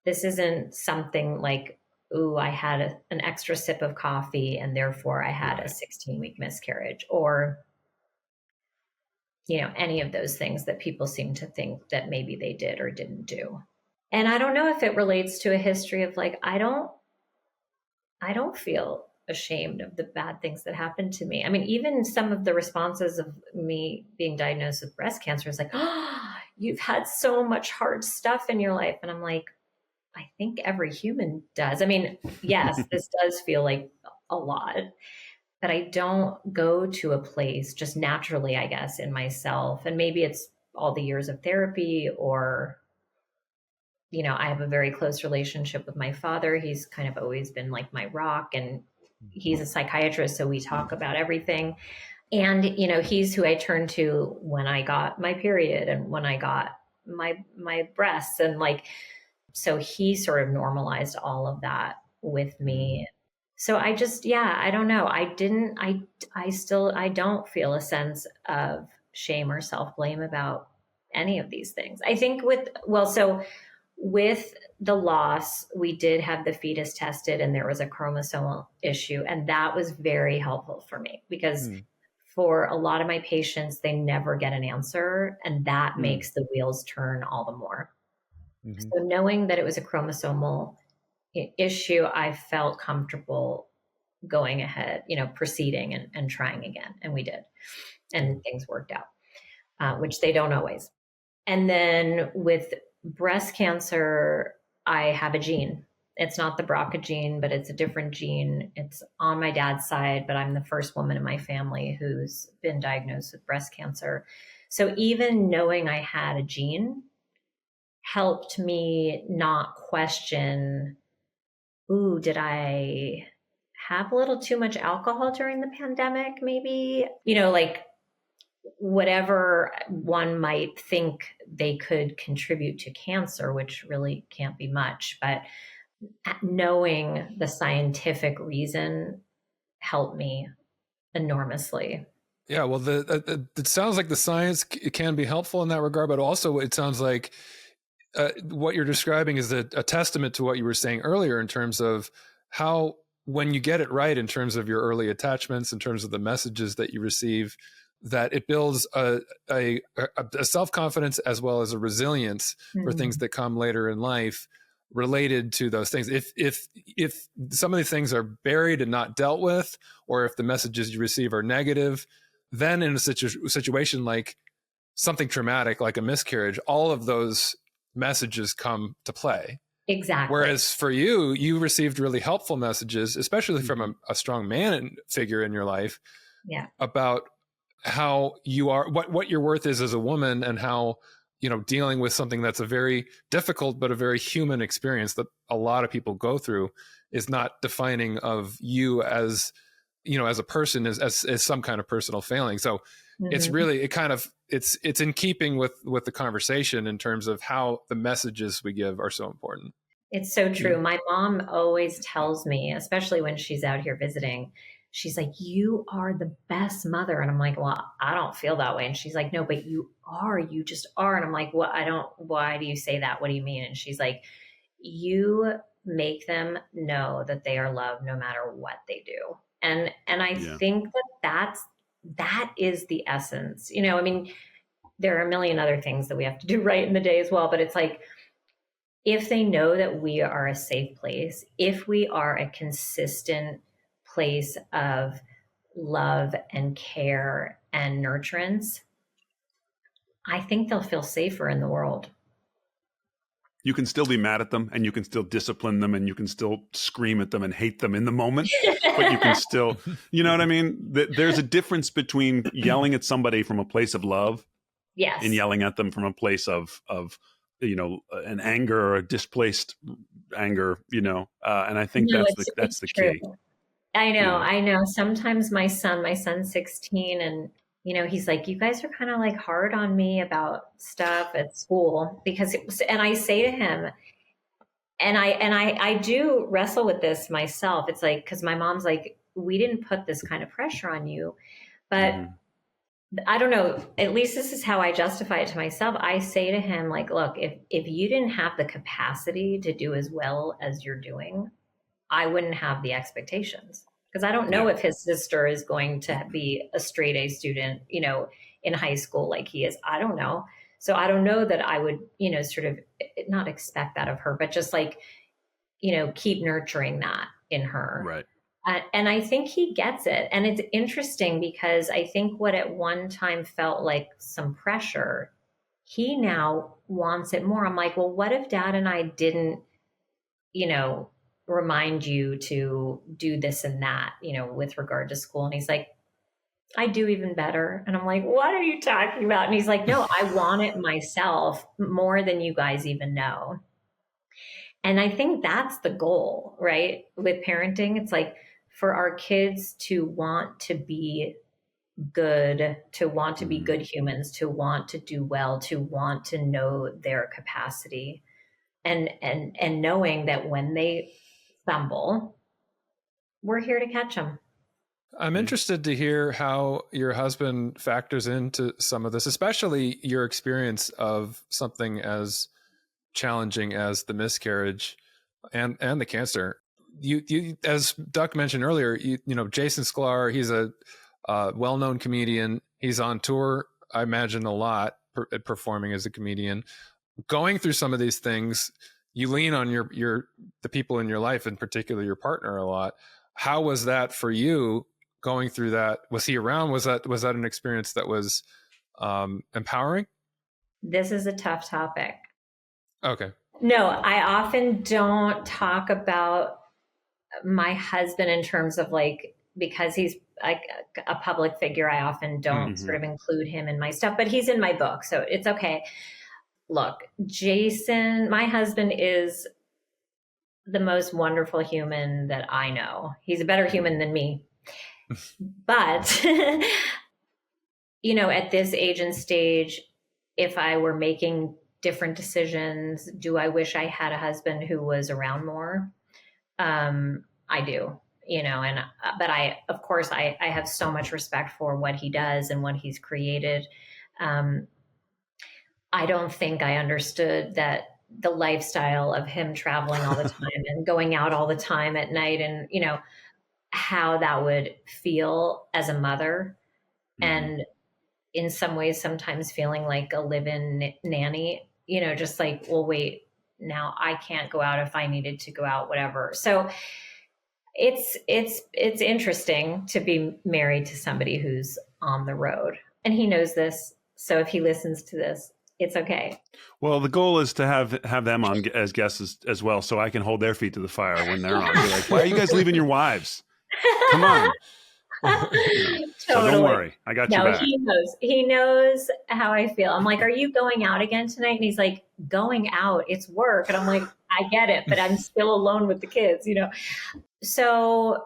this isn't something like, ooh, I had an extra sip of coffee and therefore I had a 16-week miscarriage, or, you know, any of those things that people seem to think that maybe they did or didn't do. And I don't know if it relates to a history of like, I don't feel ashamed of the bad things that happened to me. I mean, even some of the responses of me being diagnosed with breast cancer is like, oh, you've had so much hard stuff in your life. And I'm like, I think every human does. I mean, yes, this does feel like a lot, but I don't go to a place just naturally, I guess, in myself. And maybe it's all the years of therapy, or, you know, I have a very close relationship with my father. He's kind of always been like my rock, and he's a psychiatrist, so we talk about everything. And, he's who I turned to when I got my period and when I got my breasts, and like, so he sort of normalized all of that with me. So I just, yeah, I don't know. I don't feel a sense of shame or self-blame about any of these things. I think with the loss, we did have the fetus tested and there was a chromosomal issue. And that was very helpful for me because Mm. for a lot of my patients, they never get an answer. And that Mm. makes the wheels turn all the more. Mhm. So knowing that it was a chromosomal issue, I felt comfortable going ahead, proceeding and trying again. And we did. And things worked out, which they don't always. And then with breast cancer, I have a gene. It's not the BRCA gene, but it's a different gene. It's on my dad's side, but I'm the first woman in my family who's been diagnosed with breast cancer. So even knowing I had a gene helped me not question, ooh, did I have a little too much alcohol during the pandemic? Maybe, like whatever one might think they could contribute to cancer, which really can't be much, but knowing the scientific reason helped me enormously. Yeah, well, it sounds like the science can be helpful in that regard, but also it sounds like what you're describing is a testament to what you were saying earlier in terms of how, when you get it right in terms of your early attachments, in terms of the messages that you receive, that it builds a self-confidence as well as a resilience for things that come later in life related to those things. If some of these things are buried and not dealt with, or if the messages you receive are negative, then in a situation like something traumatic like a miscarriage, all of those messages come to play. Exactly. Whereas for you, you received really helpful messages, especially from a strong man figure in your life, Yeah. about how you are, what your worth is as a woman, and how, dealing with something that's a very difficult but a very human experience that a lot of people go through is not defining of you as, as a person, as some kind of personal failing. So it's really, it's in keeping with the conversation in terms of how the messages we give are so important. It's so true. My mom always tells me, especially when she's out here visiting, she's like, you are the best mother. And I'm like, well, I don't feel that way. And she's like, no, but you just are. And I'm like, well, why do you say that? What do you mean? And she's like, you make them know that they are loved no matter what they do. And I think that is the essence. I mean, there are a million other things that we have to do right in the day as well, but it's like, if they know that we are a safe place, if we are a consistent place of love and care and nurturance, I think they'll feel safer in the world. You can still be mad at them, and you can still discipline them, and you can still scream at them and hate them in the moment, but you can still, you know what I mean? There's a difference between yelling at somebody from a place of love, yes, and yelling at them from a place of an anger or a displaced anger, and I think that's the true. key. I know. Sometimes my son's 16, and he's like, you guys are kind of like hard on me about stuff at school and I say to him, and I do wrestle with this myself. It's like, because my mom's like, we didn't put this kind of pressure on you, but I don't know, at least this is how I justify it to myself. I say to him, like, look, if you didn't have the capacity to do as well as you're doing, I wouldn't have the expectations, because I don't know if his sister is going to be a straight A student, in high school like he is. I don't know. So I don't know that I would, sort of not expect that of her, but just like, keep nurturing that in her. Right. And I think he gets it. And it's interesting because I think what at one time felt like some pressure, he now wants it more. I'm like, well, what if Dad and I didn't, remind you to do this and that, with regard to school? And he's like, I do even better. And I'm like, what are you talking about? And he's like, no, I want it myself more than you guys even know. And I think that's the goal, right? With parenting, it's like for our kids to want to be good, to want to be good humans, to want to do well, to want to know their capacity, and knowing that when they stumble, we're here to catch them. I'm interested to hear how your husband factors into some of this, especially your experience of something as challenging as the miscarriage and the cancer. You as Duck mentioned earlier, you know, Jason Sklar, he's a well-known comedian. He's on tour, I imagine, a lot, performing as a comedian. Going through some of these things, you lean on the people in your life, in particular your partner, a lot. How was that for you going through that? Was he around? Was that an experience that was empowering? This is a tough topic. Okay. No, I often don't talk about my husband in terms of like, because he's like a public figure, I often don't sort of include him in my stuff, but he's in my book, so it's okay. Look, Jason, my husband, is the most wonderful human that I know. He's a better human than me. But, you know, at this age and stage, if I were making different decisions, do I wish I had a husband who was around more? I do, you know, but of course, I have so much respect for what he does and what he's created. I don't think I understood that the lifestyle of him traveling all the time and going out all the time at night, and, you know, how that would feel as a mother. And in some ways, sometimes feeling like a live-in nanny, you know, just like, well, wait, now I can't go out if I needed to go out, whatever. So it's interesting to be married to somebody who's on the road, and he knows this. So if he listens to this, it's okay. Well, the goal is to have them on as guests as well, so I can hold their feet to the fire when they're on. Be like, why are you guys leaving your wives? Come on. Totally. So don't worry, I got your back. He knows how I feel. I'm like, are you going out again tonight? And he's like, going out, it's work. And I'm like, I get it, but I'm still alone with the kids, you know? So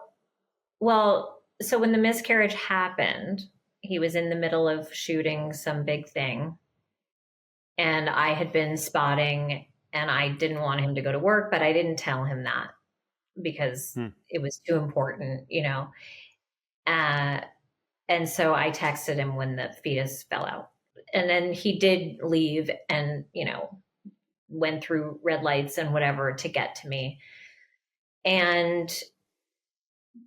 when the miscarriage happened, he was in the middle of shooting some big thing, and I had been spotting, and I didn't want him to go to work, but I didn't tell him that because it was too important, you know? And so I texted him when the fetus fell out, and then he did leave and, you know, went through red lights and whatever to get to me. And,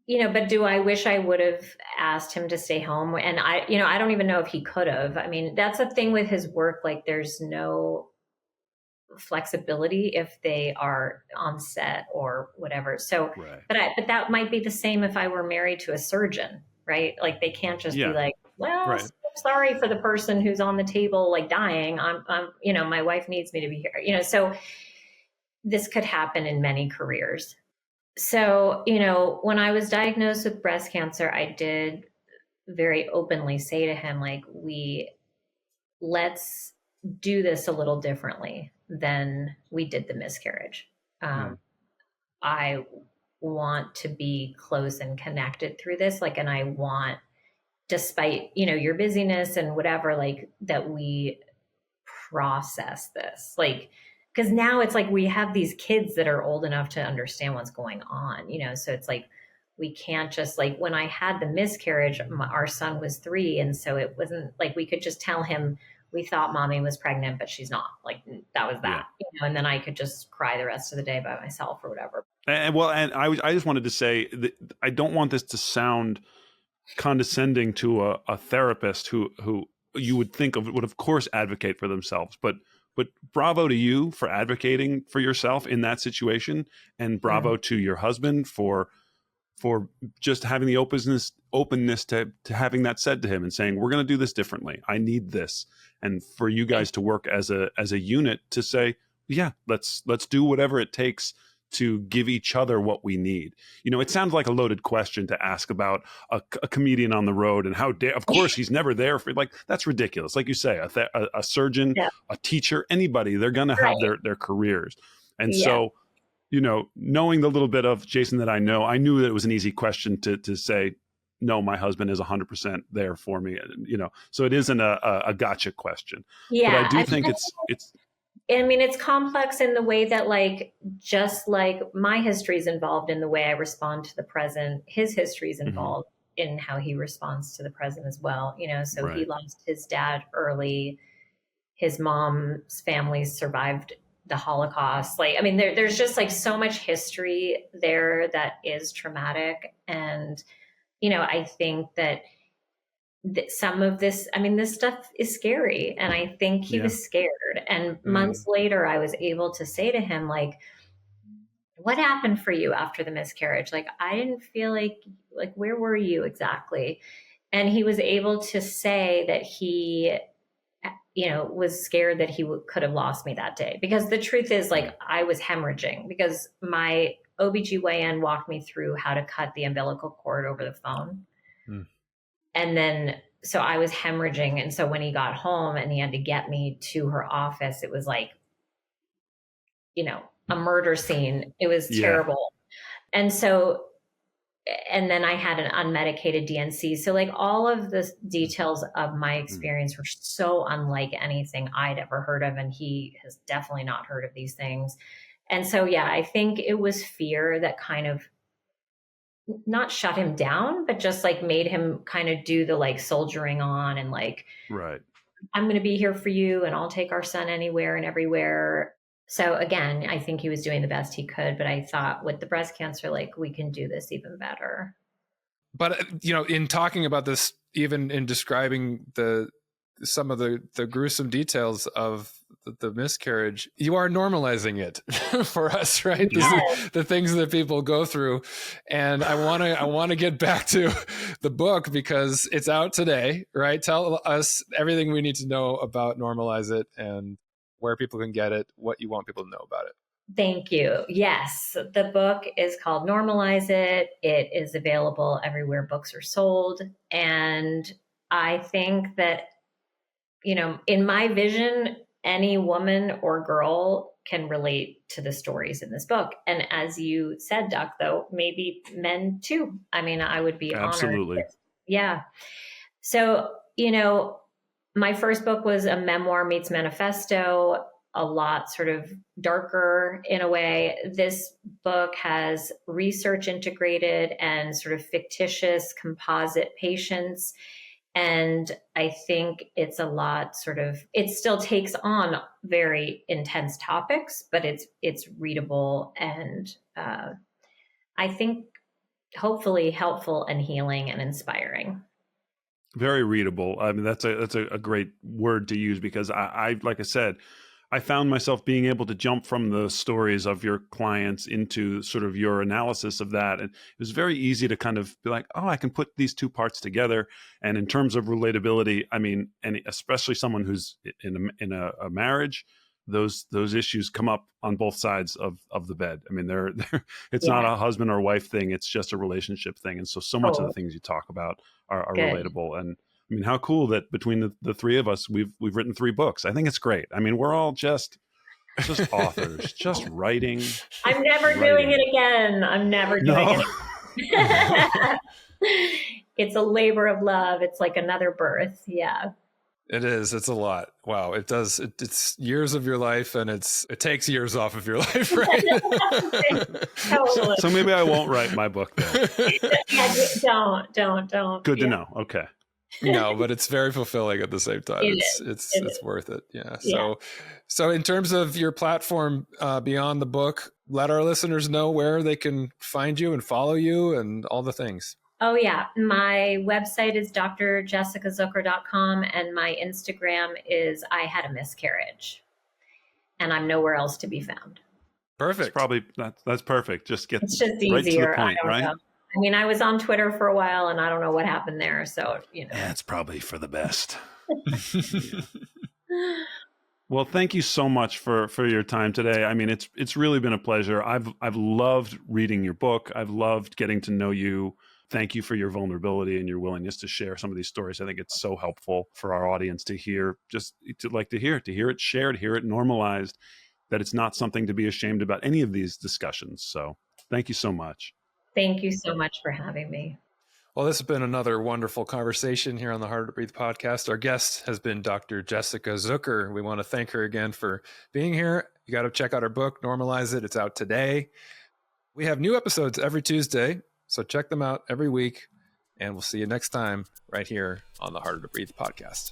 you know, but do I wish I would have asked him to stay home? And I don't even know if he could have. I mean, that's the thing with his work. Like, there's no flexibility if they are on set or whatever. So, right. but that might be the same if I were married to a surgeon, right? Like, they can't just be like, well, right. Sorry for the person who's on the table, like dying. I'm, you know, my wife needs me to be here, you know, so this could happen in many careers. So, you know, when I was diagnosed with breast cancer, I did very openly say to him, like, let's do this a little differently than we did the miscarriage. I want to be close and connected through this. Like, and I want, despite, you know, your busyness and whatever, like, that we process this, like, because now it's like we have these kids that are old enough to understand what's going on, you know? So it's like, we can't just, like, when I had the miscarriage, our son was 3. And so it wasn't like we could just tell him, we thought mommy was pregnant, but she's not. Like, that was that, you know, and then I could just cry the rest of the day by myself or whatever. And I just wanted to say that I don't want this to sound condescending to a therapist who you would think of would of course advocate for themselves, but bravo to you for advocating for yourself in that situation, and bravo to your husband for just having the openness to having that said to him and saying, we're going to do this differently. I need this. And for you guys to work as a unit to say, yeah, let's do whatever it takes to give each other what we need. You know, it sounds like a loaded question to ask about a comedian on the road and how of course he's never there for, like, that's ridiculous. Like you say, a surgeon, a teacher, anybody, they're going to have their careers. And so, you know, knowing the little bit of Jason that I know, I knew that it was an easy question to say, no, my husband is 100% there for me, you know, so it isn't a gotcha question. But I Yeah. do think I mean, it's complex in the way that, like, just like my history is involved in the way I respond to the present, his history is Mhm, involved in how he responds to the present as well. You know, so he right. lost his dad early. His mom's family survived the Holocaust. Like, I mean, there's just like so much history there that is traumatic. And, you know, I think that some of this, I mean, this stuff is scary. And I think he Yeah. was scared. And months Mm. later, I was able to say to him, like, what happened for you after the miscarriage? Like, I didn't feel like, where were you exactly? And he was able to say that he, you know, was scared that he could have lost me that day. Because the truth is, like, I was hemorrhaging because my OBGYN walked me through how to cut the umbilical cord over the phone. Mm. And then, so I was hemorrhaging. And so when he got home and he had to get me to her office, it was like, you know, a murder scene. It was Yeah. terrible. And so, and then I had an unmedicated DNC. So, like, all of the details of my Mm. experience were so unlike anything I'd ever heard of. And he has definitely not heard of these things. And so, yeah, I think it was fear that kind of not shut him down, but just like made him kind of do the like soldiering on and like, Right. I'm going to be here for you and I'll take our son anywhere and everywhere. So again, I think he was doing the best he could, but I thought with the breast cancer, like, we can do this even better. But you know, in talking about this, even in describing some of the gruesome details of the miscarriage, you are normalizing it for us, right? This Yes. is the things that people go through, and I want to get back to the book because it's out today, right? Tell us everything we need to know about Normalize It and where people can get it, what you want people to know about it. Thank you. Yes, the book is called Normalize It. It is available everywhere books are sold. And I think that, you know, in my vision, any woman or girl can relate to the stories in this book. And as you said, Doc, though, maybe men too. I mean, I would be honored. Absolutely. Yeah. So, you know, my first book was a memoir meets manifesto, a lot sort of darker in a way. This book has research integrated and sort of fictitious composite patients. And I think it's a lot sort of, it still takes on very intense topics, but it's readable and I think hopefully helpful and healing and inspiring. Very readable. I mean, that's a great word to use because I like I said, I found myself being able to jump from the stories of your clients into sort of your analysis of that. And it was very easy to kind of be like, oh, I can put these two parts together. And in terms of relatability, I mean, and especially someone who's in a marriage, those issues come up on both sides of the bed. I mean, it's not Yeah. a husband or wife thing. It's just a relationship thing. And so much of the Oh, things you talk about are good. relatable. And I mean, how cool that between the three of us, we've written 3 books. I think it's great. I mean, we're all just authors, just writing, I'm never doing writing. it again. I'm never doing No, it. It's a labor of love. It's like another birth. Yeah. It is. It's a lot. Wow. It does. It's years of your life, and it takes years off of your life, right? Totally. so maybe I won't write my book then. Yeah, don't. Good to Yeah. know. Okay. No, but it's very fulfilling at the same time. It It's is. it's It it's is. worth it. Yeah. Yeah. So in terms of your platform beyond the book, let our listeners know where they can find you and follow you and all the things. Oh, yeah. My website is drjessicazucker.com and my Instagram is I had a miscarriage and I'm nowhere else to be found. It's Perfect. probably that's perfect. Just get It's just right to the easier. I point, don't right? know. I mean, I was on Twitter for a while and I don't know what happened there. So, you know. Yeah, it's probably for the best. Well, thank you so much for your time today. I mean, it's really been a pleasure. I've loved reading your book. I've loved getting to know you. Thank you for your vulnerability and your willingness to share some of these stories. I think it's so helpful for our audience to hear, to hear it shared, hear it normalized, that it's not something to be ashamed about any of these discussions. So thank you so much. Thank you so much for having me. Well, this has been another wonderful conversation here on the Harder to Breathe podcast. Our guest has been Dr. Jessica Zucker. We want to thank her again for being here. You got to check out her book, Normalize It. It's out today. We have new episodes every Tuesday, so check them out every week. And we'll see you next time right here on the Harder to Breathe podcast.